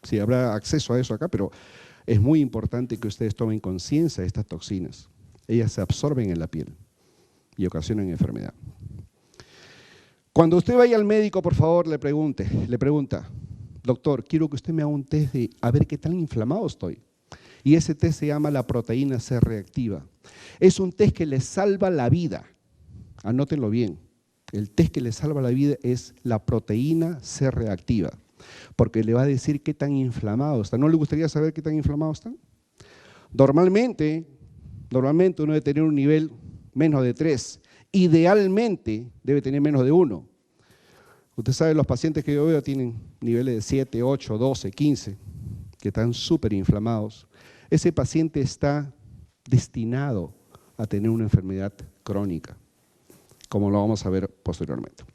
si habrá acceso a eso acá, pero es muy importante que ustedes tomen conciencia de estas toxinas. Ellas se absorben en la piel y ocasionan enfermedad. Cuando usted vaya al médico, por favor, le pregunta, doctor, quiero que usted me haga un test de a ver qué tan inflamado estoy. Y ese test se llama la proteína C reactiva. Es un test que le salva la vida. Anótenlo bien. El test que le salva la vida es la proteína C reactiva, porque le va a decir qué tan inflamado está. ¿No le gustaría saber qué tan inflamado están? Normalmente uno debe tener un nivel menos de 3. Idealmente debe tener menos de 1. Usted sabe, los pacientes que yo veo tienen niveles de 7, 8, 12, 15, que están súper inflamados. Ese paciente está destinado a tener una enfermedad crónica, como lo vamos a ver posteriormente.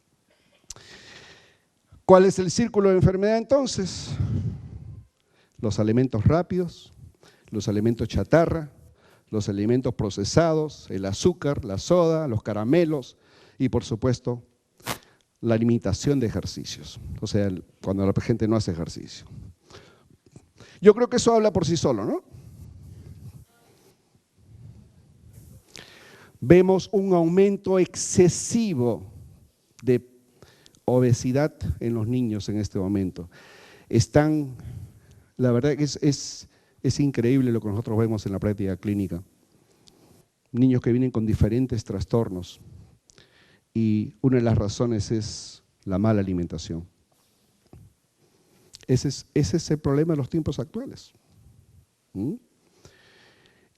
¿Cuál es el círculo de enfermedad entonces? Los alimentos rápidos, los alimentos chatarra, los alimentos procesados, el azúcar, la soda, los caramelos y por supuesto la limitación de ejercicios, o sea, cuando la gente no hace ejercicio. Yo creo que eso habla por sí solo, ¿no? Vemos un aumento excesivo de obesidad en los niños en este momento. La verdad que es increíble lo que nosotros vemos en la práctica clínica. Niños que vienen con diferentes trastornos y una de las razones es la mala alimentación. Ese es el problema de los tiempos actuales.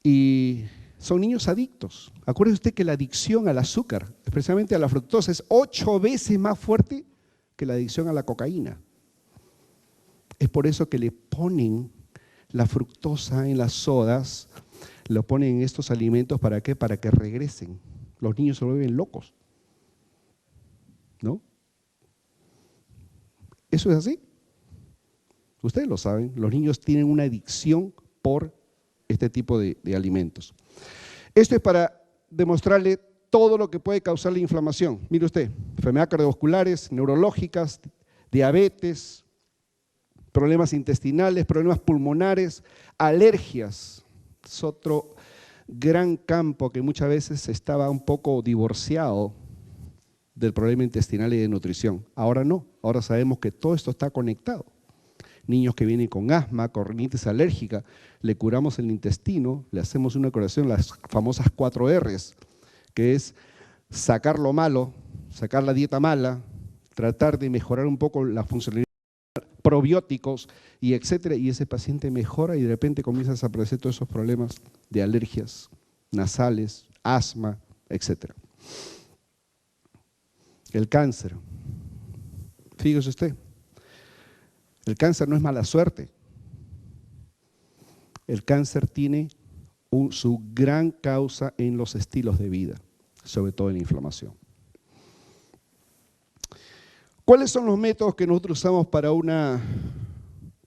Y son niños adictos. Acuérdese usted que la adicción al azúcar, especialmente a la fructosa, es 8 veces más fuerte que la adicción a la cocaína. Es por eso que le ponen la fructosa en las sodas, lo ponen en estos alimentos, ¿para qué? Para que regresen. Los niños se vuelven locos. ¿No? ¿Eso es así? Ustedes lo saben, los niños tienen una adicción por este tipo de alimentos. Esto es para demostrarle todo lo que puede causar la inflamación. Mire usted, enfermedades cardiovasculares, neurológicas, diabetes, problemas intestinales, problemas pulmonares, alergias. Es otro gran campo que muchas veces estaba un poco divorciado del problema intestinal y de nutrición. Ahora no, ahora sabemos que todo esto está conectado. Niños que vienen con asma, con rinitis alérgica, le curamos el intestino, le hacemos una curación, las famosas 4 R's, que es sacar lo malo, sacar la dieta mala, tratar de mejorar un poco la funcionalidad, probióticos y etcétera, y ese paciente mejora y de repente comienzan a aparecer todos esos problemas de alergias nasales, asma, etcétera. El cáncer, fíjese usted, el cáncer no es mala suerte. El cáncer tiene su gran causa en los estilos de vida, sobre todo en la inflamación. ¿Cuáles son los métodos que nosotros usamos para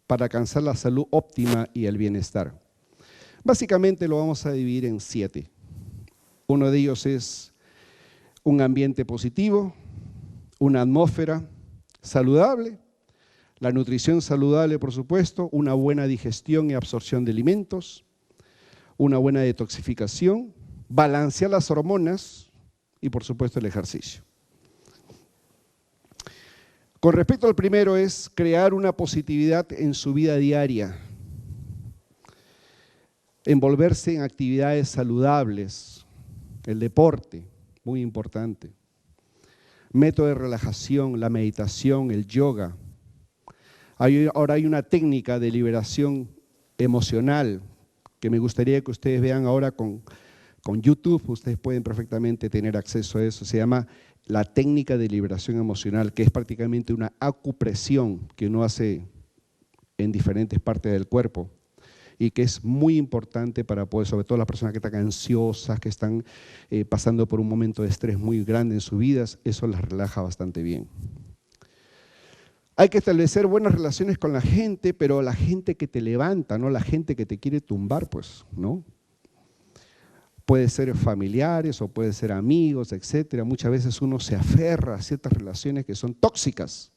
alcanzar la salud óptima y el bienestar? Básicamente lo vamos a dividir en 7. Uno de ellos es un ambiente positivo, una atmósfera saludable, la nutrición saludable, por supuesto, una buena digestión y absorción de alimentos, una buena detoxificación, balancear las hormonas y, por supuesto, el ejercicio. Con respecto al primero es crear una positividad en su vida diaria, envolverse en actividades saludables, el deporte, muy importante, método de relajación, la meditación, el yoga. Ahora hay una técnica de liberación emocional que me gustaría que ustedes vean ahora con YouTube, ustedes pueden perfectamente tener acceso a eso, se llama la técnica de liberación emocional, que es prácticamente una acupresión que uno hace en diferentes partes del cuerpo y que es muy importante para poder, sobre todo las personas que están ansiosas, que están pasando por un momento de estrés muy grande en sus vidas, eso las relaja bastante bien. Hay que establecer buenas relaciones con la gente, pero la gente que te levanta, no la gente que te quiere tumbar, pues, ¿no? Puede ser familiares o puede ser amigos, etcétera. Muchas veces uno se aferra a ciertas relaciones que son tóxicas.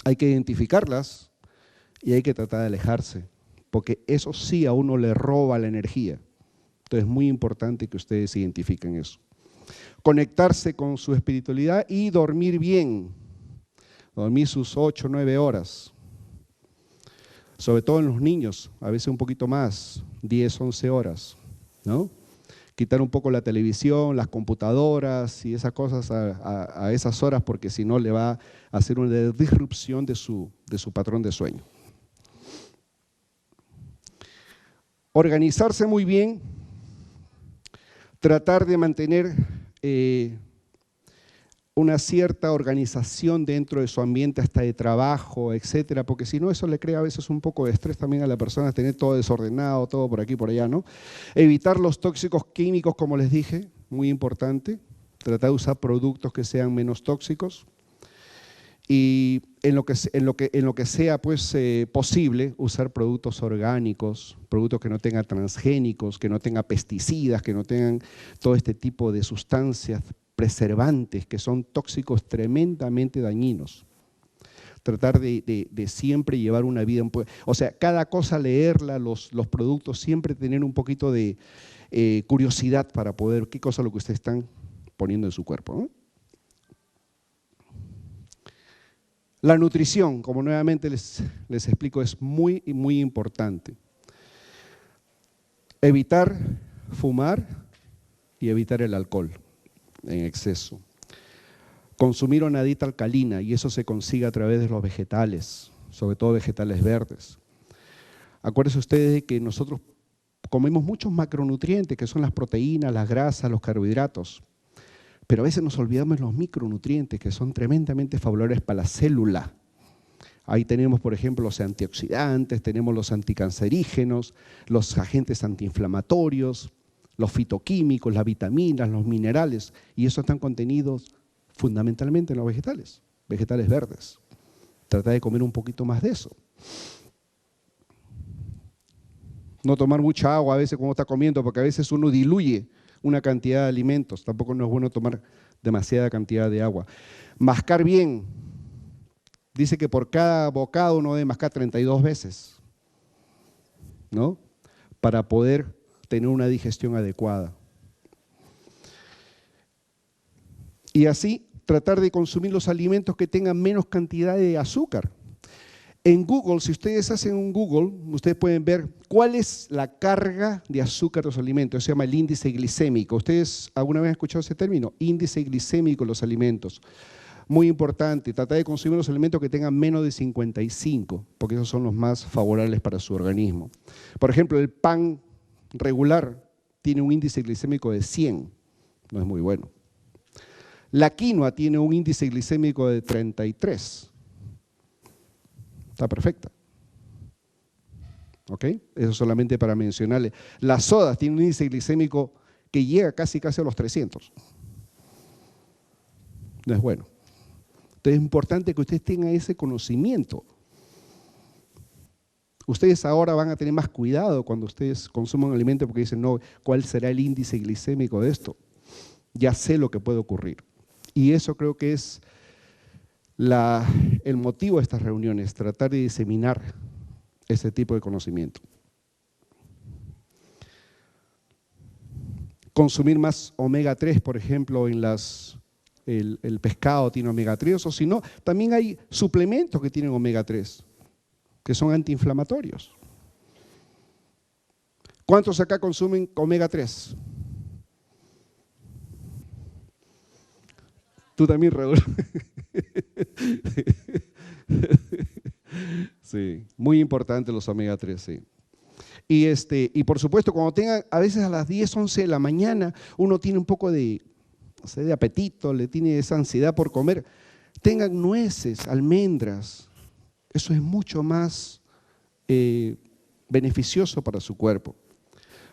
Hay que identificarlas y hay que tratar de alejarse, porque eso sí a uno le roba la energía. Entonces es muy importante que ustedes identifiquen eso. Conectarse con su espiritualidad y dormir bien. Dormir sus 8 o 9 horas. Sobre todo en los niños, a veces un poquito más, 10, 11 horas. ¿No? Quitar un poco la televisión, las computadoras y esas cosas a esas horas, porque si no le va a hacer una disrupción de su patrón de sueño. Organizarse muy bien, tratar de mantener una cierta organización dentro de su ambiente hasta de trabajo, etcétera, porque si no eso le crea a veces un poco de estrés también a la persona, tener todo desordenado, todo por aquí, por allá, ¿no? Evitar los tóxicos químicos, como les dije, muy importante, tratar de usar productos que sean menos tóxicos y en lo que sea pues, posible, usar productos orgánicos, productos que no tengan transgénicos, que no tengan pesticidas, que no tengan todo este tipo de sustancias preservantes que son tóxicos tremendamente dañinos. Tratar de siempre llevar una vida, o sea, cada cosa leerla, los productos, siempre tener un poquito de curiosidad para poder qué cosa es lo que ustedes están poniendo en su cuerpo, ¿no? La nutrición, como nuevamente les explico, es muy, muy importante. Evitar fumar y evitar el alcohol en exceso. Consumir una dieta alcalina y eso se consigue a través de los vegetales, sobre todo vegetales verdes. Acuérdense ustedes de que nosotros comemos muchos macronutrientes, que son las proteínas, las grasas, los carbohidratos, pero a veces nos olvidamos de los micronutrientes, que son tremendamente favorables para la célula. Ahí tenemos, por ejemplo, los antioxidantes, tenemos los anticancerígenos, los agentes antiinflamatorios, los fitoquímicos, las vitaminas, los minerales, y eso están contenidos fundamentalmente en los vegetales verdes. Trata de comer un poquito más de eso. No tomar mucha agua a veces cuando está comiendo, porque a veces uno diluye una cantidad de alimentos. Tampoco no es bueno tomar demasiada cantidad de agua. Mascar bien. Dice que por cada bocado uno debe mascar 32 veces, ¿no? Para poder tener una digestión adecuada. Y así tratar de consumir los alimentos que tengan menos cantidad de azúcar. En Google, si ustedes hacen un Google, ustedes pueden ver cuál es la carga de azúcar de los alimentos. Se llama el índice glicémico. ¿Ustedes alguna vez han escuchado ese término? Índice glicémico de los alimentos. Muy importante, tratar de consumir los alimentos que tengan menos de 55, porque esos son los más favorables para su organismo. Por ejemplo, el pan regular tiene un índice glicémico de 100, no es muy bueno. La quinoa tiene un índice glicémico de 33. Está perfecta. ¿Ok? Eso solamente para mencionarle. Las sodas tienen un índice glicémico que llega casi a los 300. No es bueno. Entonces es importante que ustedes tengan ese conocimiento. Ustedes ahora van a tener más cuidado cuando ustedes consuman alimento porque dicen, no, ¿cuál será el índice glicémico de esto? Ya sé lo que puede ocurrir. Y eso creo que es el motivo de estas reuniones, tratar de diseminar ese tipo de conocimiento. Consumir más omega 3, por ejemplo, en el pescado tiene omega 3, o si no, también hay suplementos que tienen omega 3, que son antiinflamatorios. ¿Cuántos acá consumen omega 3? Tú también, Raúl. Sí, muy importante los omega 3, sí. Y por supuesto, cuando tenga, a veces a las 10, 11 de la mañana, uno tiene un poco de, no sé, de apetito, le tiene esa ansiedad por comer, tengan nueces, almendras. Eso es mucho más beneficioso para su cuerpo.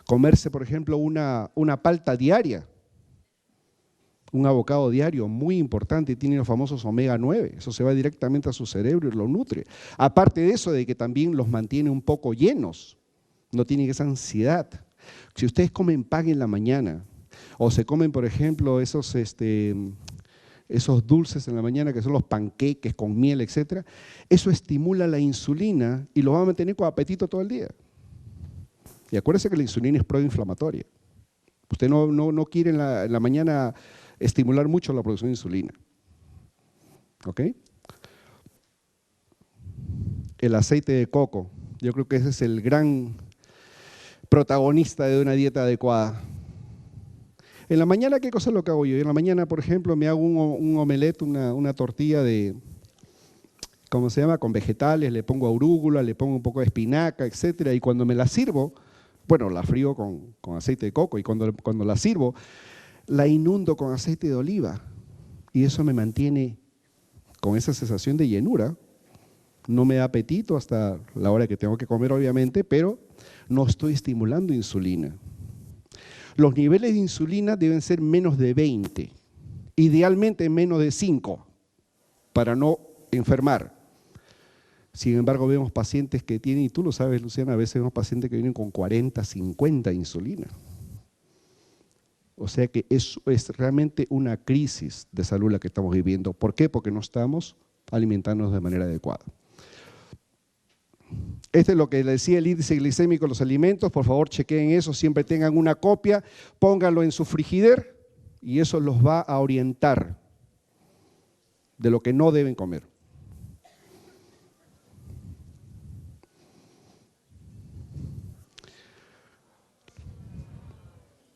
Comerse, por ejemplo, una palta diaria. Un avocado diario muy importante, tiene los famosos omega 9, eso se va directamente a su cerebro y lo nutre. Aparte de eso, de que también los mantiene un poco llenos, no tienen esa ansiedad. Si ustedes comen pan en la mañana, o se comen, por ejemplo, esos dulces en la mañana, que son los panqueques con miel, etc., eso estimula la insulina y lo va a mantener con apetito todo el día. Y acuérdense que la insulina es proinflamatoria. Usted no quiere en la mañana estimular mucho la producción de insulina. ¿Ok? El aceite de coco. Yo creo que ese es el gran protagonista de una dieta adecuada. En la mañana, ¿qué cosa es lo que hago yo? En la mañana, por ejemplo, me hago un omelette, una tortilla de, ¿cómo se llama? Con vegetales, le pongo arúgula, le pongo un poco de espinaca, etcétera. Y cuando me la sirvo, bueno, la frío con aceite de coco y cuando la sirvo, la inundo con aceite de oliva y eso me mantiene con esa sensación de llenura. No me da apetito hasta la hora que tengo que comer, obviamente, pero no estoy estimulando insulina. Los niveles de insulina deben ser menos de 20, idealmente menos de 5, para no enfermar. Sin embargo, vemos pacientes que tienen, y tú lo sabes, Luciana, a veces vemos pacientes que vienen con 40, 50 de insulina. O sea que eso es realmente una crisis de salud la que estamos viviendo. ¿Por qué? Porque no estamos alimentándonos de manera adecuada. Este es lo que le decía el índice glicémico de los alimentos. Por favor, chequeen eso, siempre tengan una copia, pónganlo en su frigider y eso los va a orientar de lo que no deben comer.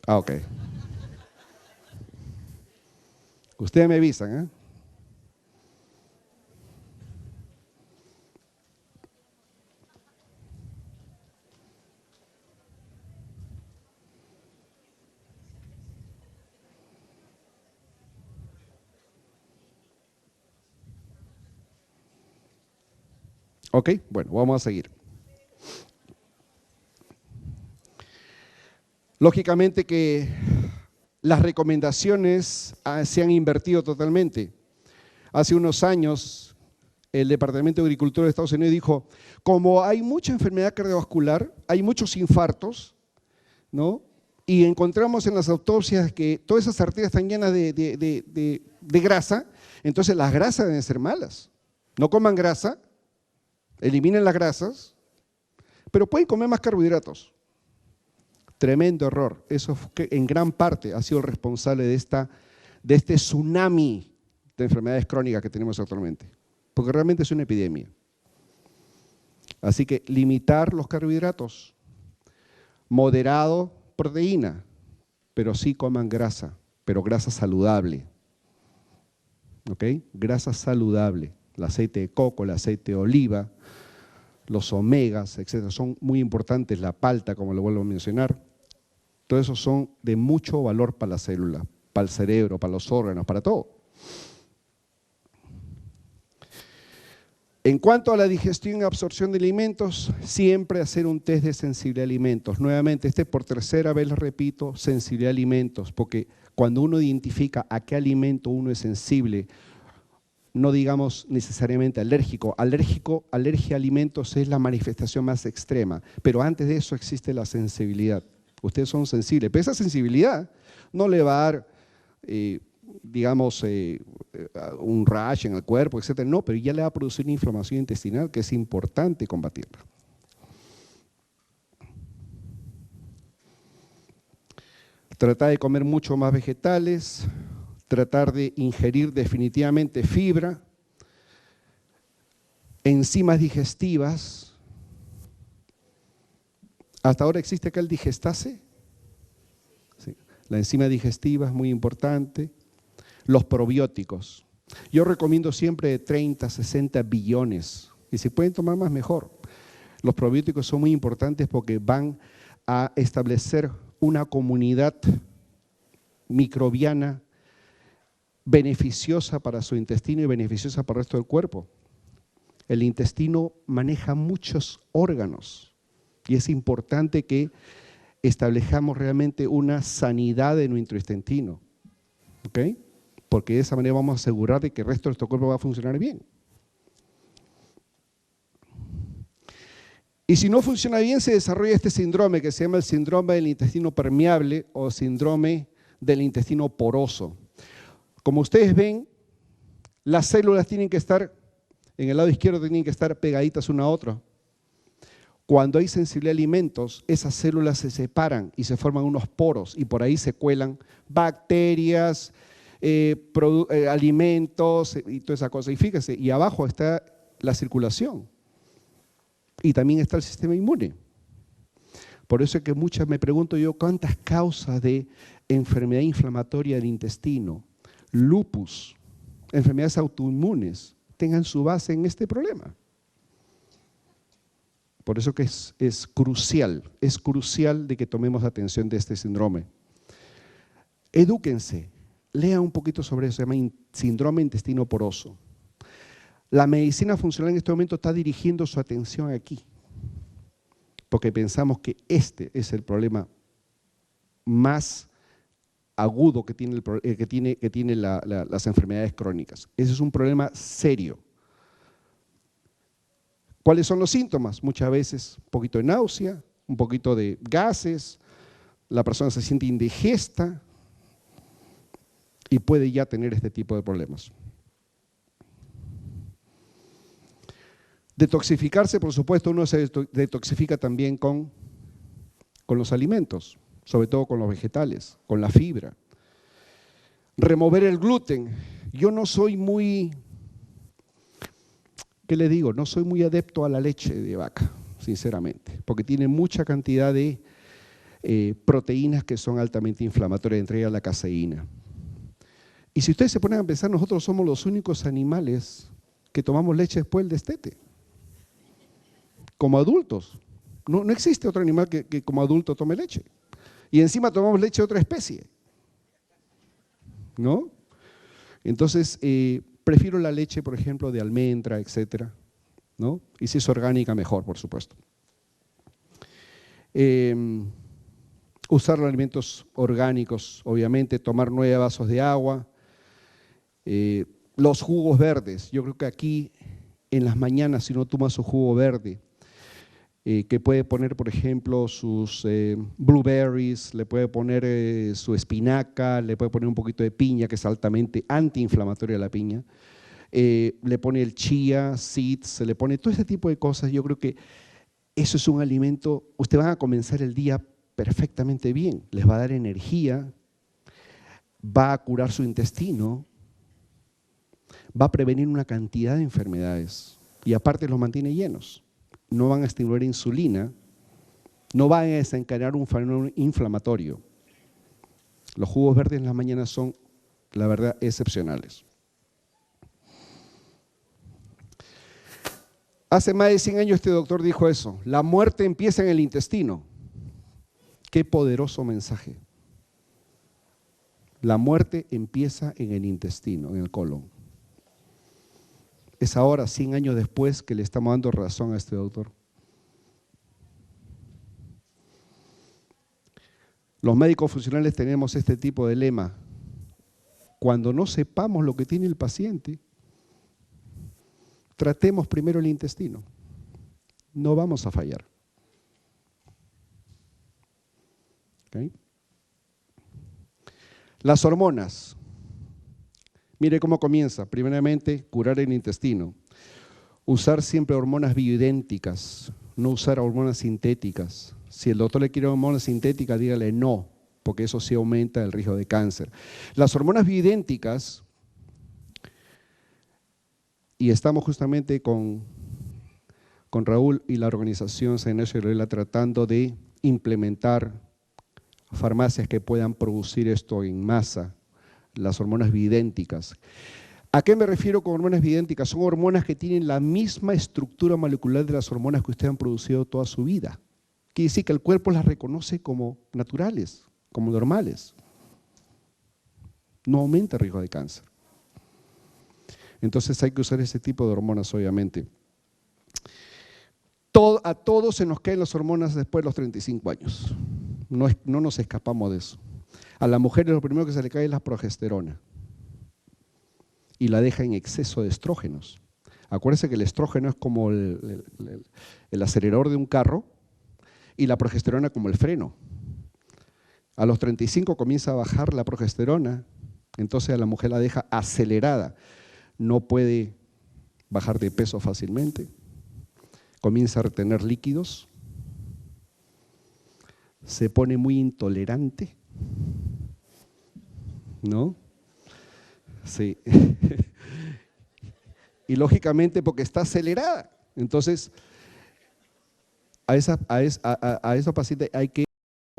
Ok. Ustedes me avisan, ¿eh? Ok, bueno, vamos a seguir. Lógicamente que las recomendaciones se han invertido totalmente. Hace unos años, el Departamento de Agricultura de Estados Unidos dijo, como hay mucha enfermedad cardiovascular, hay muchos infartos, ¿no? y encontramos en las autopsias que todas esas arterias están llenas de grasa, entonces las grasas deben ser malas. No coman grasa, eliminen las grasas, pero pueden comer más carbohidratos. Tremendo error. Eso en gran parte ha sido el responsable de este tsunami de enfermedades crónicas que tenemos actualmente, porque realmente es una epidemia. Así que limitar los carbohidratos, moderado proteína, pero sí coman grasa, pero grasa saludable. ¿Ok? Grasa saludable, el aceite de coco, el aceite de oliva, los omegas, etcétera, son muy importantes, la palta, como lo vuelvo a mencionar. Todos esos son de mucho valor para la célula, para el cerebro, para los órganos, para todo. En cuanto a la digestión y absorción de alimentos, siempre hacer un test de sensibilidad a alimentos. Nuevamente, por tercera vez les repito, sensibilidad a alimentos, porque cuando uno identifica a qué alimento uno es sensible, no digamos necesariamente alérgico. Alergia a alimentos es la manifestación más extrema, pero antes de eso existe la sensibilidad. Ustedes son sensibles, pero esa sensibilidad no le va a dar, un rash en el cuerpo, etcétera. No, pero ya le va a producir una inflamación intestinal que es importante combatirla. Tratar de comer mucho más vegetales, tratar de ingerir definitivamente fibra, enzimas digestivas. Hasta ahora existe acá el digestase. Sí. La enzima digestiva es muy importante. Los probióticos. Yo recomiendo siempre de 30 a 60 billones. Y si pueden tomar más, mejor. Los probióticos son muy importantes porque van a establecer una comunidad microbiana beneficiosa para su intestino y beneficiosa para el resto del cuerpo. El intestino maneja muchos órganos y es importante que establezcamos realmente una sanidad de nuestro intestino, ¿ok? Porque de esa manera vamos a asegurar de que el resto de nuestro cuerpo va a funcionar bien. Y si no funciona bien, se desarrolla este síndrome que se llama el síndrome del intestino permeable o síndrome del intestino poroso. Como ustedes ven, las células tienen que estar, en el lado izquierdo tienen que estar pegaditas una a otra. Cuando hay sensibilidad a alimentos, esas células se separan y se forman unos poros y por ahí se cuelan bacterias, alimentos y toda esa cosa. Y fíjense, y abajo está la circulación y también está el sistema inmune. Por eso es que me pregunto yo, ¿cuántas causas de enfermedad inflamatoria del intestino, lupus, enfermedades autoinmunes, tengan su base en este problema? Por eso que es crucial de que tomemos atención de este síndrome. Edúquense, lean un poquito sobre eso, se llama síndrome intestino poroso. La medicina funcional en este momento está dirigiendo su atención aquí, porque pensamos que este es el problema más agudo que tiene las enfermedades crónicas. Ese es un problema serio. ¿Cuáles son los síntomas? Muchas veces un poquito de náusea, un poquito de gases, la persona se siente indigesta y puede ya tener este tipo de problemas. Detoxificarse, por supuesto, uno se detoxifica también con los alimentos, sobre todo con los vegetales, con la fibra. Remover el gluten. Yo no soy muy, ¿qué le digo? No soy muy adepto a la leche de vaca, sinceramente, porque tiene mucha cantidad de proteínas que son altamente inflamatorias, entre ellas la caseína. Y si ustedes se ponen a pensar, nosotros somos los únicos animales que tomamos leche después del destete, como adultos. No existe otro animal que como adulto tome leche. Y encima tomamos leche de otra especie, ¿no? Entonces, prefiero la leche, por ejemplo, de almendra, etcétera, ¿no? Y si es orgánica, mejor, por supuesto. Usar los alimentos orgánicos, obviamente, tomar 9 vasos de agua. Los jugos verdes, yo creo que aquí en las mañanas, si uno toma su jugo verde, que puede poner, por ejemplo, sus blueberries, le puede poner su espinaca, le puede poner un poquito de piña, que es altamente antiinflamatoria la piña, le pone el chía, seeds, se le pone todo ese tipo de cosas. Yo creo que eso es un alimento, ustedes van a comenzar el día perfectamente bien, les va a dar energía, va a curar su intestino, va a prevenir una cantidad de enfermedades y aparte los mantiene llenos. No van a estimular insulina, no van a desencadenar un fenómeno inflamatorio. Los jugos verdes en las mañanas son, la verdad, excepcionales. Hace más de 100 años este doctor dijo eso, la muerte empieza en el intestino. Qué poderoso mensaje. La muerte empieza en el intestino, en el colon. Es ahora, 100 años después, que le estamos dando razón a este doctor. Los médicos funcionales tenemos este tipo de lema. Cuando no sepamos lo que tiene el paciente, tratemos primero el intestino. No vamos a fallar. ¿Okay? Las hormonas. Mire cómo comienza. Primeramente, curar el intestino. Usar siempre hormonas bioidénticas, no usar hormonas sintéticas. Si el doctor le quiere hormonas sintéticas, dígale no, porque eso sí aumenta el riesgo de cáncer. Las hormonas bioidénticas, y estamos justamente con Raúl y la organización San Ignacio de Loyola tratando de implementar farmacias que puedan producir esto en masa, las hormonas bioidénticas. ¿A qué me refiero con hormonas bioidénticas? Son hormonas que tienen la misma estructura molecular de las hormonas que ustedes han producido toda su vida. Quiere decir que el cuerpo las reconoce como naturales, como normales. No aumenta el riesgo de cáncer. Entonces hay que usar ese tipo de hormonas, obviamente. A todos se nos caen las hormonas después de los 35 años. No nos escapamos de eso. A la mujer lo primero que se le cae es la progesterona y la deja en exceso de estrógenos. Acuérdense que el estrógeno es como el acelerador de un carro y la progesterona como el freno. A los 35 comienza a bajar la progesterona, entonces a la mujer la deja acelerada. No puede bajar de peso fácilmente, comienza a retener líquidos, se pone muy intolerante, ¿no? Sí. Y lógicamente porque está acelerada. Entonces, a esos pacientes hay que,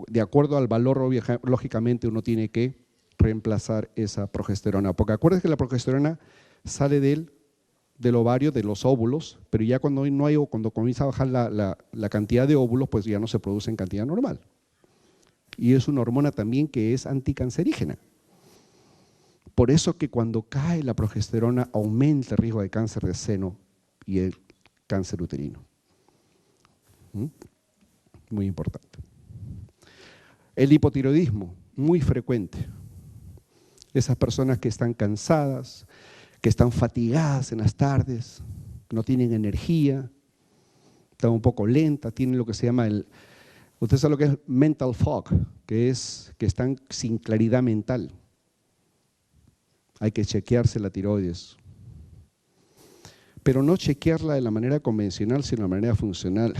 de acuerdo al valor, lógicamente uno tiene que reemplazar esa progesterona. Porque acuérdense que la progesterona sale del ovario, de los óvulos, pero ya cuando comienza a bajar la cantidad de óvulos, pues ya no se produce en cantidad normal. Y es una hormona también que es anticancerígena. Por eso que cuando cae la progesterona aumenta el riesgo de cáncer de seno y el cáncer uterino. Muy importante. El hipotiroidismo, muy frecuente. Esas personas que están cansadas, que están fatigadas en las tardes, no tienen energía, están un poco lentas, tienen lo que se llama usted sabe lo que es mental fog, que están sin claridad mental. Hay que chequearse la tiroides. Pero no chequearla de la manera convencional, sino de la manera funcional.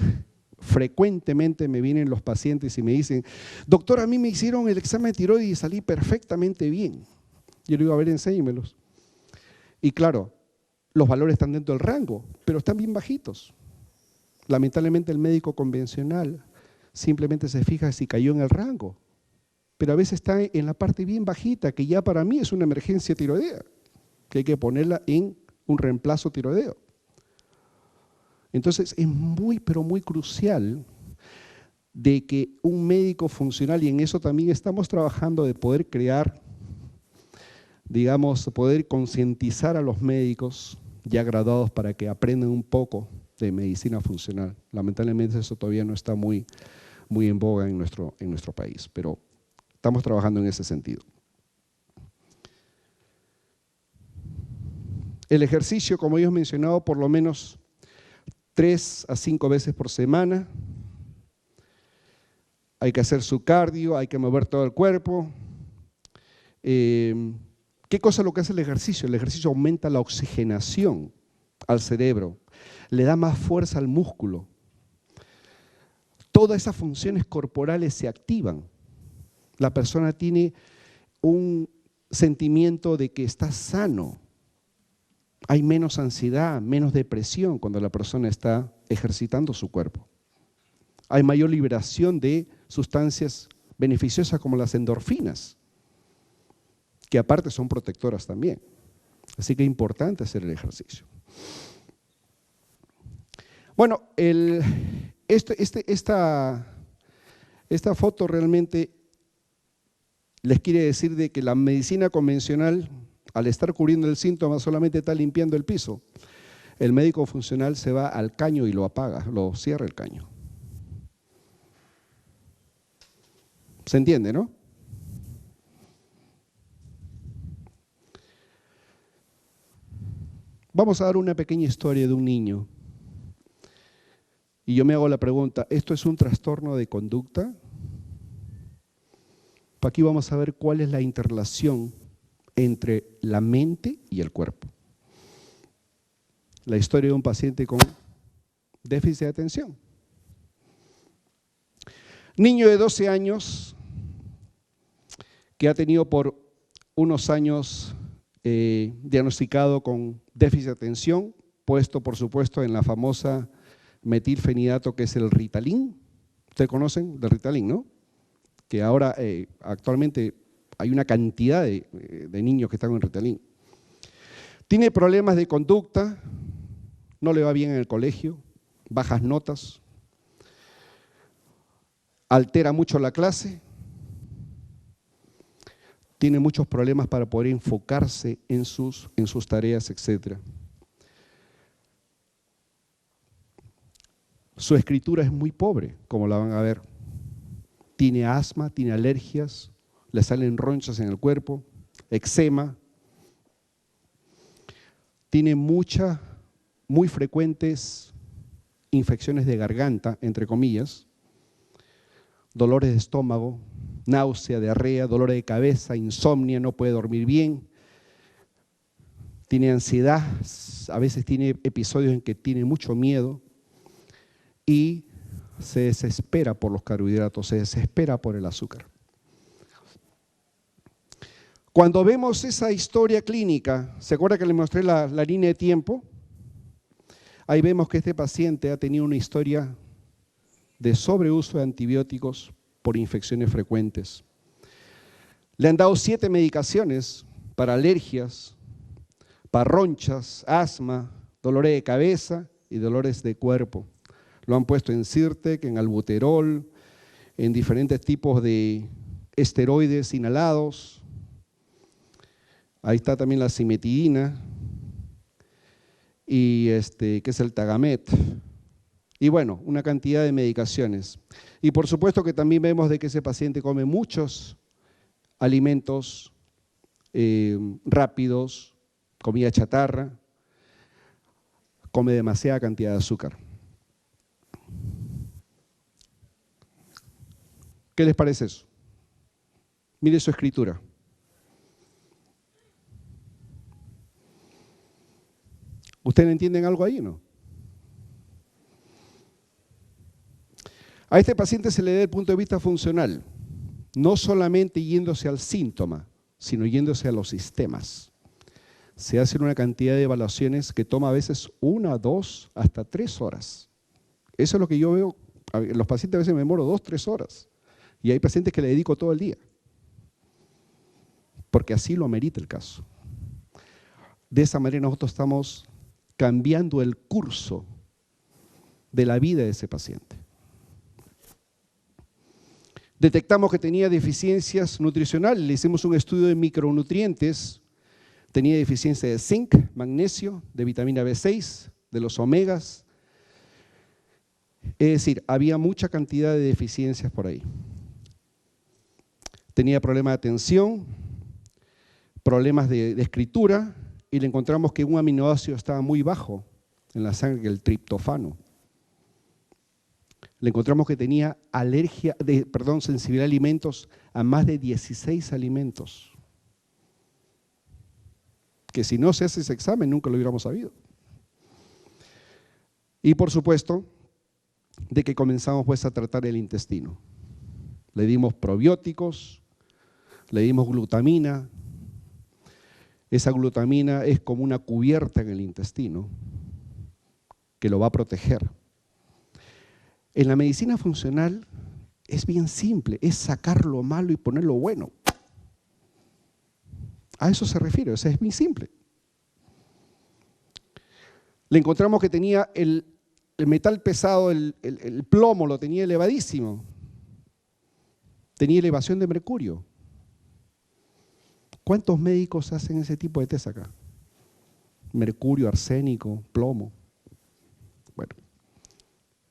Frecuentemente me vienen los pacientes y me dicen, doctor, a mí me hicieron el examen de tiroides y salí perfectamente bien. Yo le digo, a ver, enséñemelos. Y claro, los valores están dentro del rango, pero están bien bajitos. Lamentablemente el médico convencional simplemente se fija si cayó en el rango, pero a veces está en la parte bien bajita, que ya para mí es una emergencia tiroidea, que hay que ponerla en un reemplazo tiroideo. Entonces es muy, pero muy crucial de que un médico funcional, y en eso también estamos trabajando, de poder crear, digamos, poder concientizar a los médicos ya graduados para que aprendan un poco de medicina funcional. Lamentablemente eso todavía no está muy en boga en nuestro país, pero estamos trabajando en ese sentido. El ejercicio, como yo he mencionado, por lo menos 3 a 5 veces por semana. Hay que hacer su cardio, hay que mover todo el cuerpo. ¿Qué cosa es lo que hace el ejercicio? El ejercicio aumenta la oxigenación al cerebro, le da más fuerza al músculo. Todas esas funciones corporales se activan. La persona tiene un sentimiento de que está sano. Hay menos ansiedad, menos depresión cuando la persona está ejercitando su cuerpo. Hay mayor liberación de sustancias beneficiosas como las endorfinas, que aparte son protectoras también. Así que es importante hacer el ejercicio. Bueno, esta foto realmente les quiere decir de que la medicina convencional, al estar cubriendo el síntoma, solamente está limpiando el piso. El médico funcional se va al caño y lo apaga, lo cierra el caño. ¿Se entiende, no? Vamos a dar una pequeña historia de un niño. Y yo me hago la pregunta, ¿esto es un trastorno de conducta? Aquí vamos a ver cuál es la interrelación entre la mente y el cuerpo. La historia de un paciente con déficit de atención. Niño de 12 años que ha tenido por unos años diagnosticado con déficit de atención, puesto por supuesto en la famosa metilfenidato que es el Ritalin. ¿Ustedes conocen del Ritalin, no? Que ahora actualmente hay una cantidad de niños que están con Ritalin. Tiene problemas de conducta, no le va bien en el colegio, bajas notas, altera mucho la clase, tiene muchos problemas para poder enfocarse en sus tareas, etc. Su escritura es muy pobre, como la van a ver. Tiene asma, tiene alergias, le salen ronchas en el cuerpo, eczema. Tiene muy frecuentes infecciones de garganta, entre comillas, dolores de estómago, náusea, diarrea, dolor de cabeza, insomnio, no puede dormir bien. Tiene ansiedad, a veces tiene episodios en que tiene mucho miedo y se desespera por los carbohidratos, se desespera por el azúcar. Cuando vemos esa historia clínica, ¿se acuerda que le mostré la línea de tiempo? Ahí vemos que este paciente ha tenido una historia de sobreuso de antibióticos por infecciones frecuentes. Le han dado 7 medicaciones para alergias, para ronchas, asma, dolores de cabeza y dolores de cuerpo. Lo han puesto en Zyrtec, en albuterol, en diferentes tipos de esteroides inhalados. Ahí está también la cimetidina, y que es el Tagamet. Y bueno, una cantidad de medicaciones. Y por supuesto que también vemos de que ese paciente come muchos alimentos rápidos, comida chatarra, come demasiada cantidad de azúcar. ¿Qué les parece eso? Mire su escritura. ¿Ustedes entienden algo ahí o no? A este paciente se le da el punto de vista funcional, no solamente yéndose al síntoma, sino yéndose a los sistemas. Se hacen una cantidad de evaluaciones que toma a veces 1, 2, hasta 3 horas. Eso es lo que yo veo. Los pacientes a veces me demoro 2, 3 horas. Y hay pacientes que le dedico todo el día. Porque así lo amerita el caso. De esa manera nosotros estamos cambiando el curso de la vida de ese paciente. Detectamos que tenía deficiencias nutricionales, le hicimos un estudio de micronutrientes, tenía deficiencia de zinc, magnesio, de vitamina B6, de los omegas. Es decir, había mucha cantidad de deficiencias por ahí. Tenía problemas de atención, problemas de escritura, y le encontramos que un aminoácido estaba muy bajo en la sangre, el triptofano. Le encontramos que tenía sensibilidad a alimentos, a más de 16 alimentos. Que si no se hace ese examen nunca lo hubiéramos sabido. Y por supuesto, de que comenzamos pues a tratar el intestino. Le dimos probióticos, le dimos glutamina. Esa glutamina es como una cubierta en el intestino que lo va a proteger. En la medicina funcional es bien simple, es sacar lo malo y poner lo bueno. A eso se refiere, o sea, es muy simple. Le encontramos que tenía el metal pesado, el plomo, lo tenía elevadísimo. Tenía elevación de mercurio. ¿Cuántos médicos hacen ese tipo de test acá? Mercurio, arsénico, plomo. Bueno,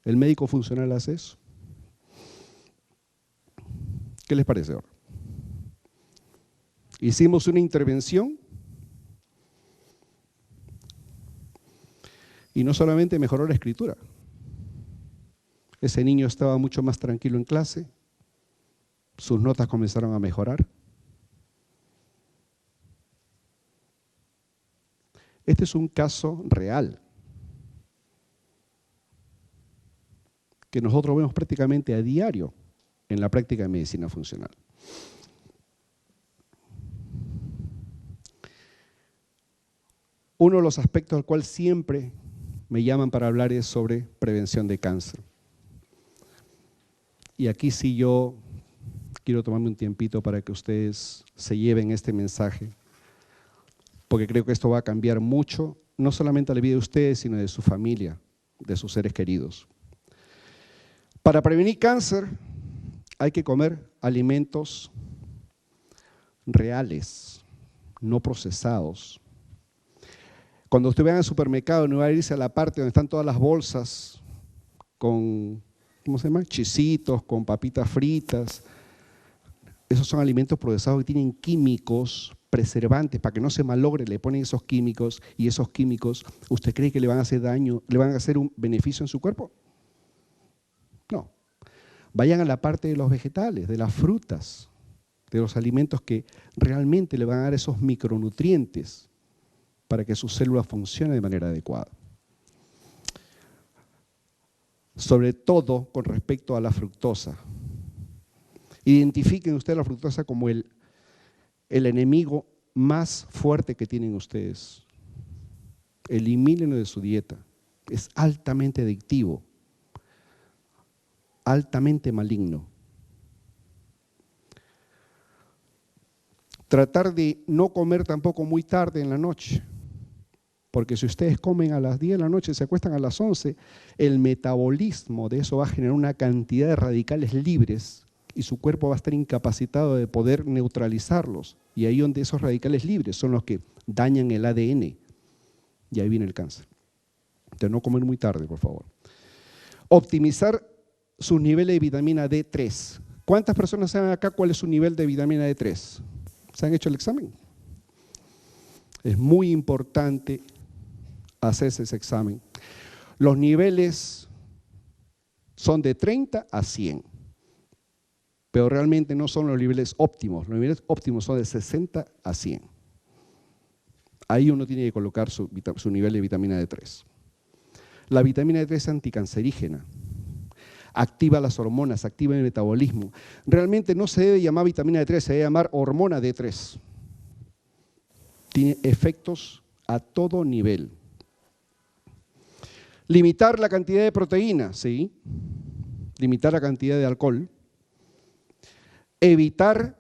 el médico funcional hace eso. ¿Qué les parece ahora? Hicimos una intervención y no solamente mejoró la escritura. Ese niño estaba mucho más tranquilo en clase, sus notas comenzaron a mejorar. Este es un caso real que nosotros vemos prácticamente a diario en la práctica de medicina funcional. Uno de los aspectos al cual siempre me llaman para hablar es sobre prevención de cáncer. Y aquí sí yo quiero tomarme un tiempito para que ustedes se lleven este mensaje, porque creo que esto va a cambiar mucho, no solamente la vida de ustedes, sino de su familia, de sus seres queridos. Para prevenir cáncer hay que comer alimentos reales, no procesados. Cuando usted vaya al supermercado, no va a irse a la parte donde están todas las bolsas con, ¿cómo se llama? Chisitos, con papitas fritas. Esos son alimentos procesados que tienen químicos preservantes para que no se malogre, le ponen esos químicos y esos químicos, ¿usted cree que le van a hacer daño, le van a hacer un beneficio en su cuerpo? No. Vayan a la parte de los vegetales, de las frutas, de los alimentos que realmente le van a dar esos micronutrientes para que sus células funcionen de manera adecuada. Sobre todo con respecto a la fructosa. Identifiquen ustedes la fructosa como el enemigo más fuerte que tienen ustedes. Elimínenlo de su dieta. Es altamente adictivo, altamente maligno. Tratar de no comer tampoco muy tarde en la noche, porque si ustedes comen a las 10 de la noche y se acuestan a las 11, el metabolismo de eso va a generar una cantidad de radicales libres y su cuerpo va a estar incapacitado de poder neutralizarlos. Y ahí donde esos radicales libres son los que dañan el ADN. Y ahí viene el cáncer. Entonces no comer muy tarde, por favor. Optimizar sus niveles de vitamina D3. ¿Cuántas personas saben acá cuál es su nivel de vitamina D3? ¿Se han hecho el examen? Es muy importante hacerse ese examen. Los niveles son de 30 a 100, pero realmente no son los niveles óptimos. Los niveles óptimos son de 60 a 100. Ahí uno tiene que colocar su nivel de vitamina D3. La vitamina D3 es anticancerígena, activa las hormonas, activa el metabolismo. Realmente no se debe llamar vitamina D3, se debe llamar hormona D3. Tiene efectos a todo nivel. Limitar la cantidad de proteína, ¿sí? Limitar la cantidad de alcohol. Evitar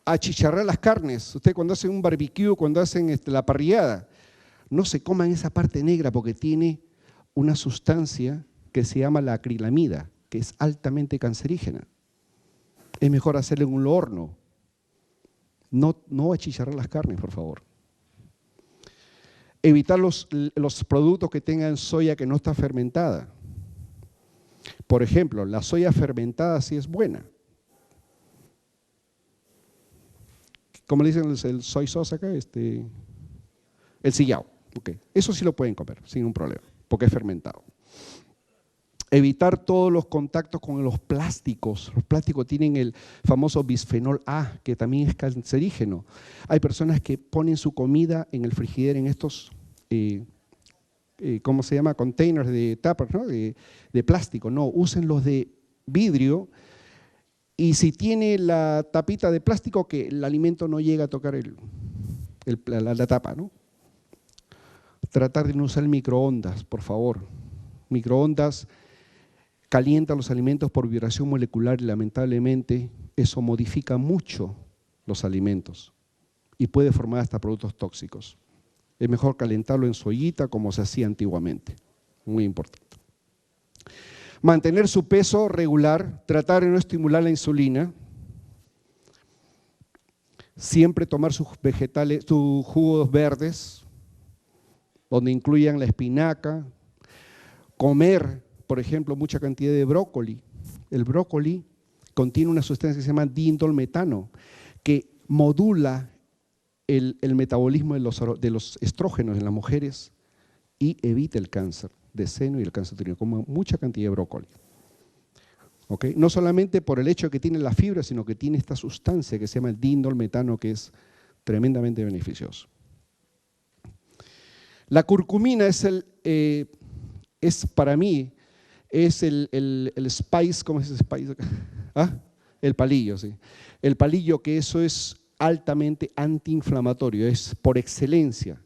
achicharrar las carnes. Ustedes cuando hacen un barbecue, cuando hacen la parrillada, no se coman esa parte negra porque tiene una sustancia que se llama la acrilamida, que es altamente cancerígena. Es mejor hacerlo en un horno. No achicharrar las carnes, por favor. Evitar los productos que tengan soya que no está fermentada. Por ejemplo, la soya fermentada sí es buena. ¿Cómo le dicen el soy sauce acá? El sillao. Okay. Eso sí lo pueden comer sin un problema, porque es fermentado. Evitar todos los contactos con los plásticos. Los plásticos tienen el famoso bisfenol A, que también es cancerígeno. Hay personas que ponen su comida en el frigidero en estos, ¿cómo se llama? Containers de tuppers, ¿no? de plástico. No, usen los de vidrio. Y si tiene la tapita de plástico, que el alimento no llega a tocar la tapa, ¿no? Tratar de no usar microondas, por favor. Microondas calientan los alimentos por vibración molecular y lamentablemente eso modifica mucho los alimentos y puede formar hasta productos tóxicos. Es mejor calentarlo en su ollita como se hacía antiguamente. Muy importante. Mantener su peso regular, tratar de no estimular la insulina. Siempre tomar sus vegetales, sus jugos verdes, donde incluyan la espinaca. Comer, por ejemplo, mucha cantidad de brócoli. El brócoli contiene una sustancia que se llama diindolmetano, que modula el metabolismo de los estrógenos en las mujeres y evita el cáncer de seno y el cáncer uterino. Como mucha cantidad de brócoli. ¿Okay? No solamente por el hecho de que tiene la fibra, sino que tiene esta sustancia que se llama el diindolmetano, que es tremendamente beneficioso. La curcumina es para mí, es el spice, ¿cómo se dice spice? ¿Ah? El palillo, sí. El palillo, que eso es altamente antiinflamatorio, es por excelencia.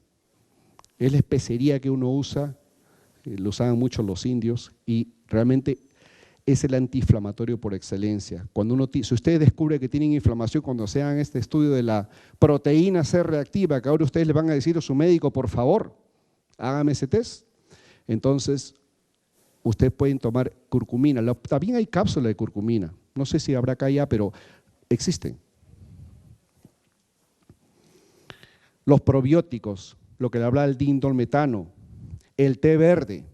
Es la especería que uno usa, lo usaban mucho los indios y realmente es el antiinflamatorio por excelencia. Si ustedes descubren que tienen inflamación cuando se hagan este estudio de la proteína C reactiva, que ahora ustedes le van a decir a su médico, por favor, hágame ese test, entonces ustedes pueden tomar curcumina. También hay cápsulas de curcumina. No sé si habrá acá ya, pero existen. Los probióticos, lo que le hablaba el diindolmetano, el té verde.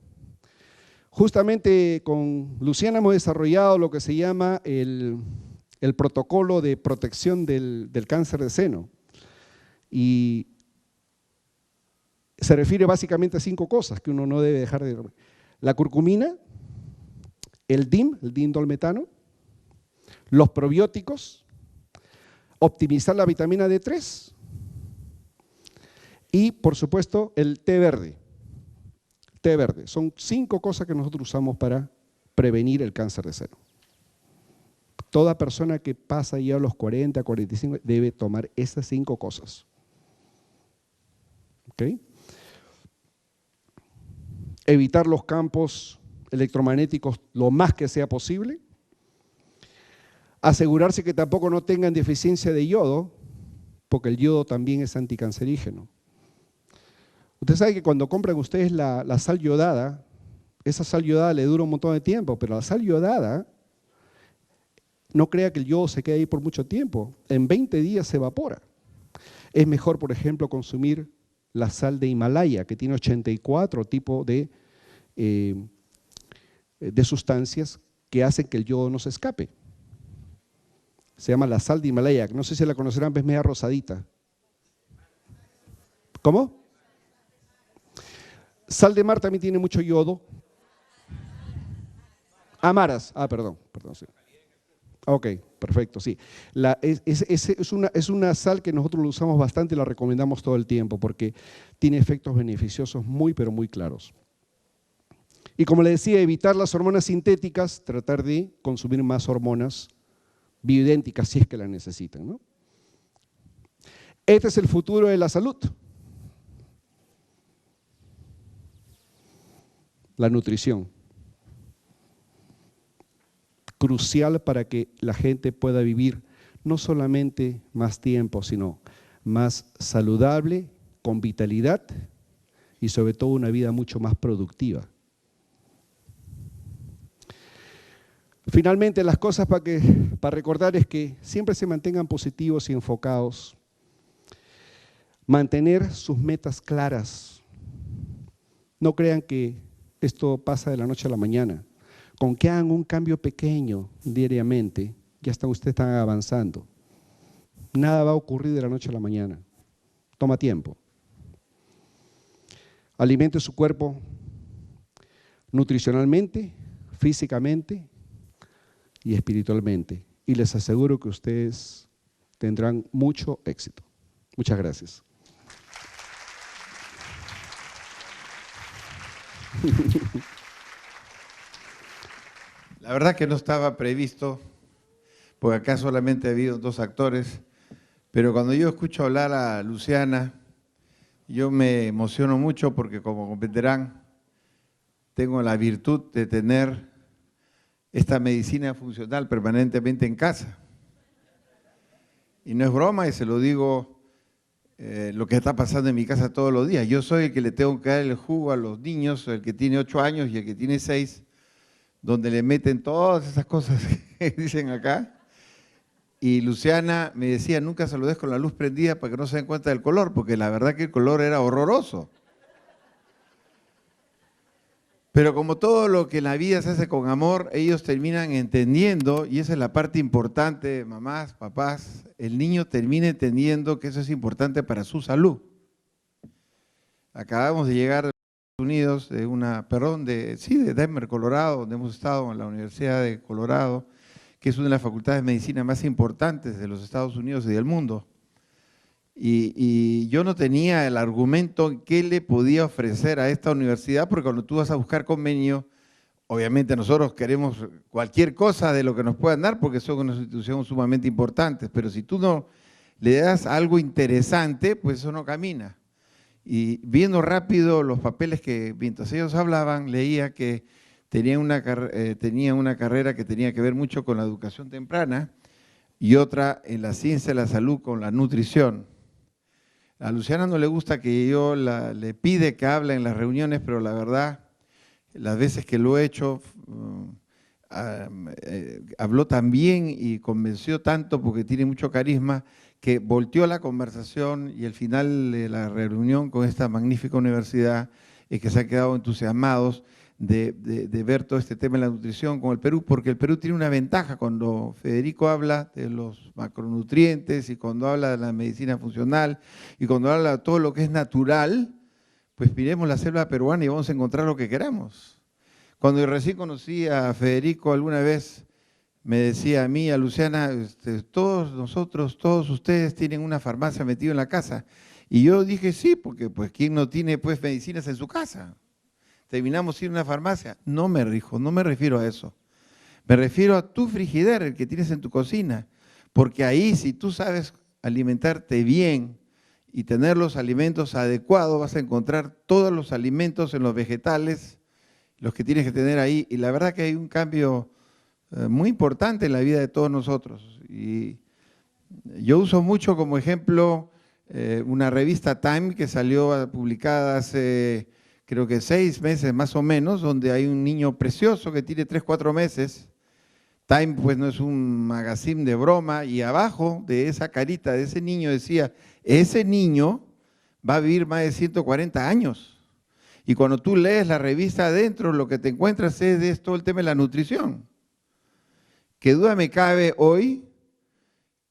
Justamente con Luciana hemos desarrollado lo que se llama el protocolo de protección del cáncer de seno. Y se refiere básicamente a 5 cosas que uno no debe dejar de... La curcumina, el DIM, el diindolmetano, los probióticos, optimizar la vitamina D3 y, por supuesto, el té verde. Té verde. Son 5 cosas que nosotros usamos para prevenir el cáncer de seno. Toda persona que pasa ya a los 40, 45 debe tomar esas 5 cosas. ¿Ok? Evitar los campos electromagnéticos lo más que sea posible. Asegurarse que tampoco no tengan deficiencia de yodo, porque el yodo también es anticancerígeno. Usted sabe que cuando compran ustedes la sal yodada, esa sal yodada le dura un montón de tiempo, pero la sal yodada, no crea que el yodo se quede ahí por mucho tiempo. En 20 días se evapora. Es mejor, por ejemplo, consumir la sal de Himalaya, que tiene 84 tipos de sustancias que hacen que el yodo no se escape. Se llama la sal de Himalaya, no sé si la conocerán, es media rosadita. ¿Cómo? Sal de mar también tiene mucho yodo. Amaras, perdón, sí. Ok, perfecto, sí. Es una sal que nosotros lo usamos bastante y la recomendamos todo el tiempo porque tiene efectos beneficiosos muy, pero muy claros. Y como le decía, evitar las hormonas sintéticas, tratar de consumir más hormonas bioidénticas si es que las necesitan, ¿no? Este es el futuro de la salud. La nutrición. Crucial para que la gente pueda vivir no solamente más tiempo, sino más saludable, con vitalidad y sobre todo una vida mucho más productiva. Finalmente, las cosas para recordar es que siempre se mantengan positivos y enfocados. Mantener sus metas claras. No crean que esto pasa de la noche a la mañana. Con que hagan un cambio pequeño diariamente, ya ustedes están avanzando. Nada va a ocurrir de la noche a la mañana. Toma tiempo. Alimente su cuerpo nutricionalmente, físicamente y espiritualmente. Y les aseguro que ustedes tendrán mucho éxito. Muchas gracias. La verdad que no estaba previsto, porque acá solamente ha habido 2 actores, pero cuando yo escucho hablar a Luciana, yo me emociono mucho porque, como comprenderán, tengo la virtud de tener esta medicina funcional permanentemente en casa. Y no es broma, y se lo digo lo que está pasando en mi casa todos los días. Yo soy el que le tengo que dar el jugo a los niños, el que tiene 8 años y el que tiene 6, donde le meten todas esas cosas que dicen acá. Y Luciana me decía, nunca se lo des con la luz prendida para que no se den cuenta del color, porque la verdad que el color era horroroso. Pero como todo lo que en la vida se hace con amor, ellos terminan entendiendo, y esa es la parte importante, mamás, papás, el niño termina entendiendo que eso es importante para su salud. Acabamos de llegar a Estados Unidos, de Denver, Colorado, donde hemos estado en la Universidad de Colorado, que es una de las facultades de medicina más importantes de los Estados Unidos y del mundo. Y yo no tenía el argumento qué le podía ofrecer a esta universidad, porque cuando tú vas a buscar convenio, obviamente nosotros queremos cualquier cosa de lo que nos puedan dar, porque son unas instituciones sumamente importantes, pero si tú no le das algo interesante, pues eso no camina. Y viendo rápido los papeles que mientras ellos hablaban, leía que tenía una carrera que tenía que ver mucho con la educación temprana y otra en la ciencia de la salud con la nutrición. A Luciana no le gusta que yo le pide que hable en las reuniones, pero la verdad, las veces que lo he hecho, habló tan bien y convenció tanto porque tiene mucho carisma, que volteó la conversación y al final de la reunión con esta magnífica universidad es que se han quedado entusiasmados de ver todo este tema de la nutrición con el Perú, porque el Perú tiene una ventaja cuando Federico habla de los macronutrientes y cuando habla de la medicina funcional y cuando habla de todo lo que es natural, pues miremos la selva peruana y vamos a encontrar lo que queramos. Cuando yo recién conocí a Federico alguna vez, me decía a mí, a Luciana, todos nosotros, todos ustedes tienen una farmacia metida en la casa. Y yo dije sí, porque pues ¿quién no tiene pues medicinas en su casa? Terminamos ir a una farmacia. No me refiero a eso. Me refiero a tu frigider, el que tienes en tu cocina. Porque ahí, si tú sabes alimentarte bien y tener los alimentos adecuados, vas a encontrar todos los alimentos en los vegetales, los que tienes que tener ahí. Y la verdad que hay un cambio muy importante en la vida de todos nosotros. Y yo uso mucho como ejemplo una revista Time que salió publicada hace creo que 6 meses más o menos, donde hay un niño precioso que tiene 3, 4 meses. Time pues no es un magazine de broma, y abajo de esa carita de ese niño decía, ese niño va a vivir más de 140 años. Y cuando tú lees la revista adentro, lo que te encuentras es todo el tema de la nutrición. ¿Qué duda me cabe hoy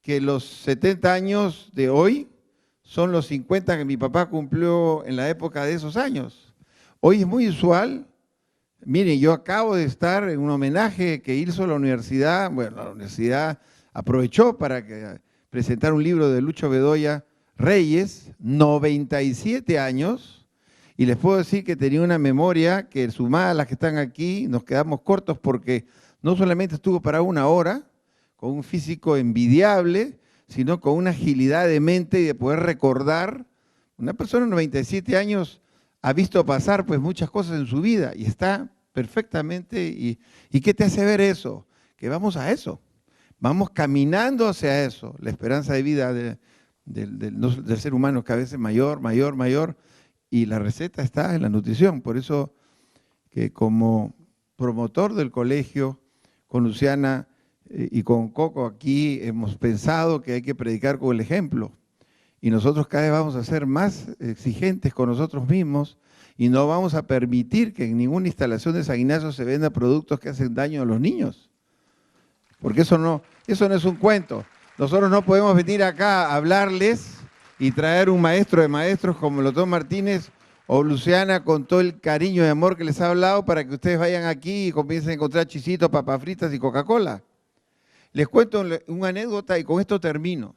que los 70 años de hoy son los 50 que mi papá cumplió en la época de esos años? Hoy es muy usual. Miren, yo acabo de estar en un homenaje que hizo la universidad. Bueno, la universidad aprovechó para presentar un libro de Lucho Bedoya Reyes, 97 años, y les puedo decir que tenía una memoria que sumada a las que están aquí, nos quedamos cortos porque no solamente estuvo para 1 hora, con un físico envidiable, sino con una agilidad de mente y de poder recordar. Una persona de 97 años ha visto pasar pues muchas cosas en su vida y está perfectamente. ¿Y qué te hace ver eso? Que vamos a eso, vamos caminando hacia eso. La esperanza de vida del ser humano es cada vez mayor, mayor, mayor, y la receta está en la nutrición. Por eso que como promotor del colegio, con Luciana y con Coco aquí hemos pensado que hay que predicar con el ejemplo. Y nosotros cada vez vamos a ser más exigentes con nosotros mismos y no vamos a permitir que en ninguna instalación de San Ignacio se venda productos que hacen daño a los niños. Porque eso no es un cuento. Nosotros no podemos venir acá a hablarles y traer un maestro de maestros como el doctor Martínez o Luciana, con todo el cariño y amor que les ha hablado para que ustedes vayan aquí y comiencen a encontrar chisitos, papas fritas y Coca-Cola. Les cuento una anécdota y con esto termino.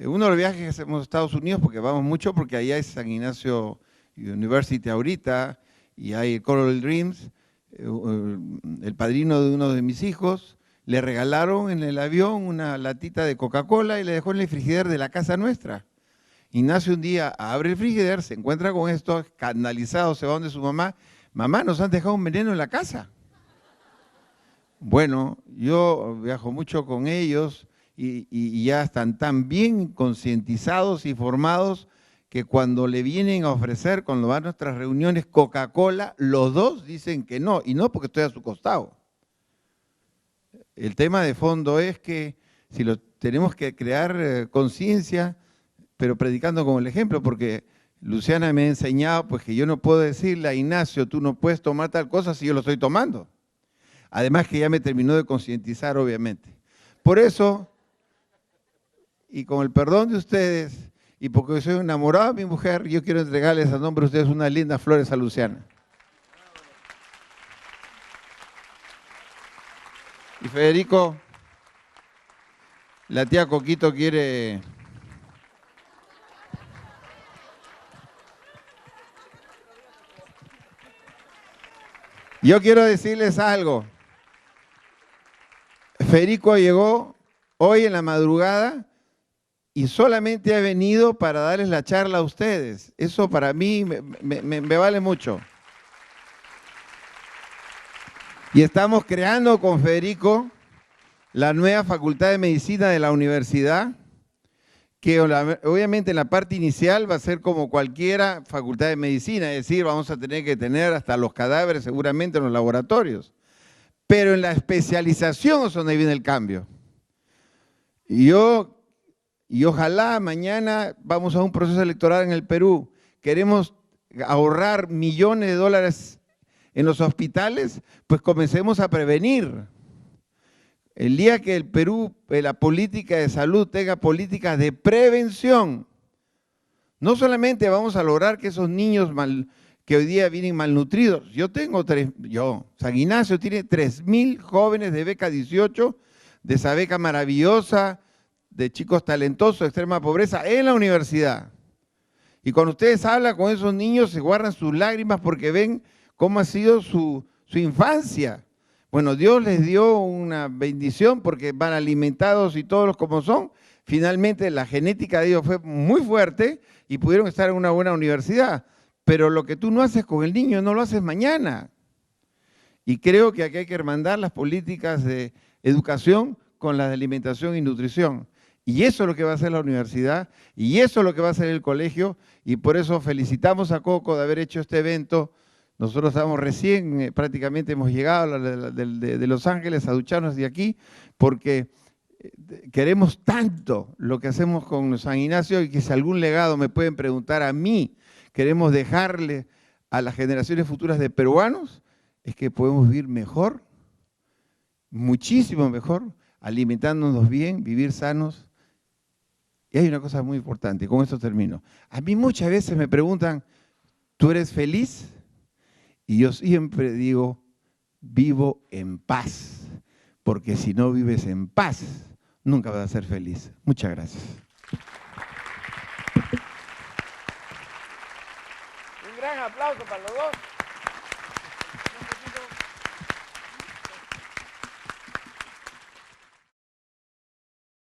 Uno de los viajes que hacemos a Estados Unidos, porque vamos mucho, porque allá es San Ignacio University ahorita, y hay Coral Dreams, el padrino de uno de mis hijos, le regalaron en el avión una latita de Coca-Cola y le dejó en el frigider de la casa nuestra. Ignacio un día abre el frigider, se encuentra con esto, escandalizado, se va donde su mamá. Mamá, nos han dejado un veneno en la casa. Bueno, yo viajo mucho con ellos y ya están tan bien concientizados y formados que cuando le vienen a ofrecer, cuando van a nuestras reuniones, Coca-Cola, los dos dicen que no, y no porque estoy a su costado. El tema de fondo es que si tenemos que crear conciencia, pero predicando con el ejemplo, porque Luciana me ha enseñado pues que yo no puedo decirle a Ignacio, tú no puedes tomar tal cosa si yo lo estoy tomando. Además que ya me terminó de concientizar, obviamente. Por eso, y con el perdón de ustedes, y porque soy enamorado de mi mujer, yo quiero entregarles a nombre de ustedes unas lindas flores a Luciana. Y Federico, la tía Coquito quiere... Yo quiero decirles algo. Federico llegó hoy en la madrugada y solamente ha venido para darles la charla a ustedes. Eso para mí me vale mucho. Y estamos creando con Federico la nueva Facultad de Medicina de la universidad, que obviamente en la parte inicial va a ser como cualquiera facultad de medicina, es decir, vamos a tener que tener hasta los cadáveres seguramente en los laboratorios. Pero en la especialización es donde viene el cambio. Y ojalá mañana vamos a un proceso electoral en el Perú, queremos ahorrar millones de dólares en los hospitales, pues comencemos a prevenir. El día que el Perú, la política de salud tenga políticas de prevención, no solamente vamos a lograr que esos niños que hoy día vienen malnutridos, San Ignacio tiene 3.000 jóvenes de beca 18, de esa beca maravillosa, de chicos talentosos, de extrema pobreza, en la universidad. Y cuando ustedes hablan con esos niños, se guardan sus lágrimas porque ven cómo ha sido su infancia. Bueno, Dios les dio una bendición porque van alimentados y todos como son. Finalmente la genética de ellos fue muy fuerte y pudieron estar en una buena universidad. Pero lo que tú no haces con el niño no lo haces mañana. Y creo que aquí hay que hermandar las políticas de educación con las de alimentación y nutrición. Y eso es lo que va a hacer la universidad y eso es lo que va a hacer el colegio. Y por eso felicitamos a Coco de haber hecho este evento. Nosotros estamos recién, prácticamente hemos llegado de Los Ángeles a ducharnos de aquí, porque queremos tanto lo que hacemos con San Ignacio y que si algún legado me pueden preguntar a mí, queremos dejarle a las generaciones futuras de peruanos, es que podemos vivir mejor, muchísimo mejor, alimentándonos bien, vivir sanos. Y hay una cosa muy importante, y con esto termino. A mí muchas veces me preguntan, ¿tú eres feliz? Y yo siempre digo, vivo en paz, porque si no vives en paz, nunca vas a ser feliz. Muchas gracias. Un gran aplauso para los dos.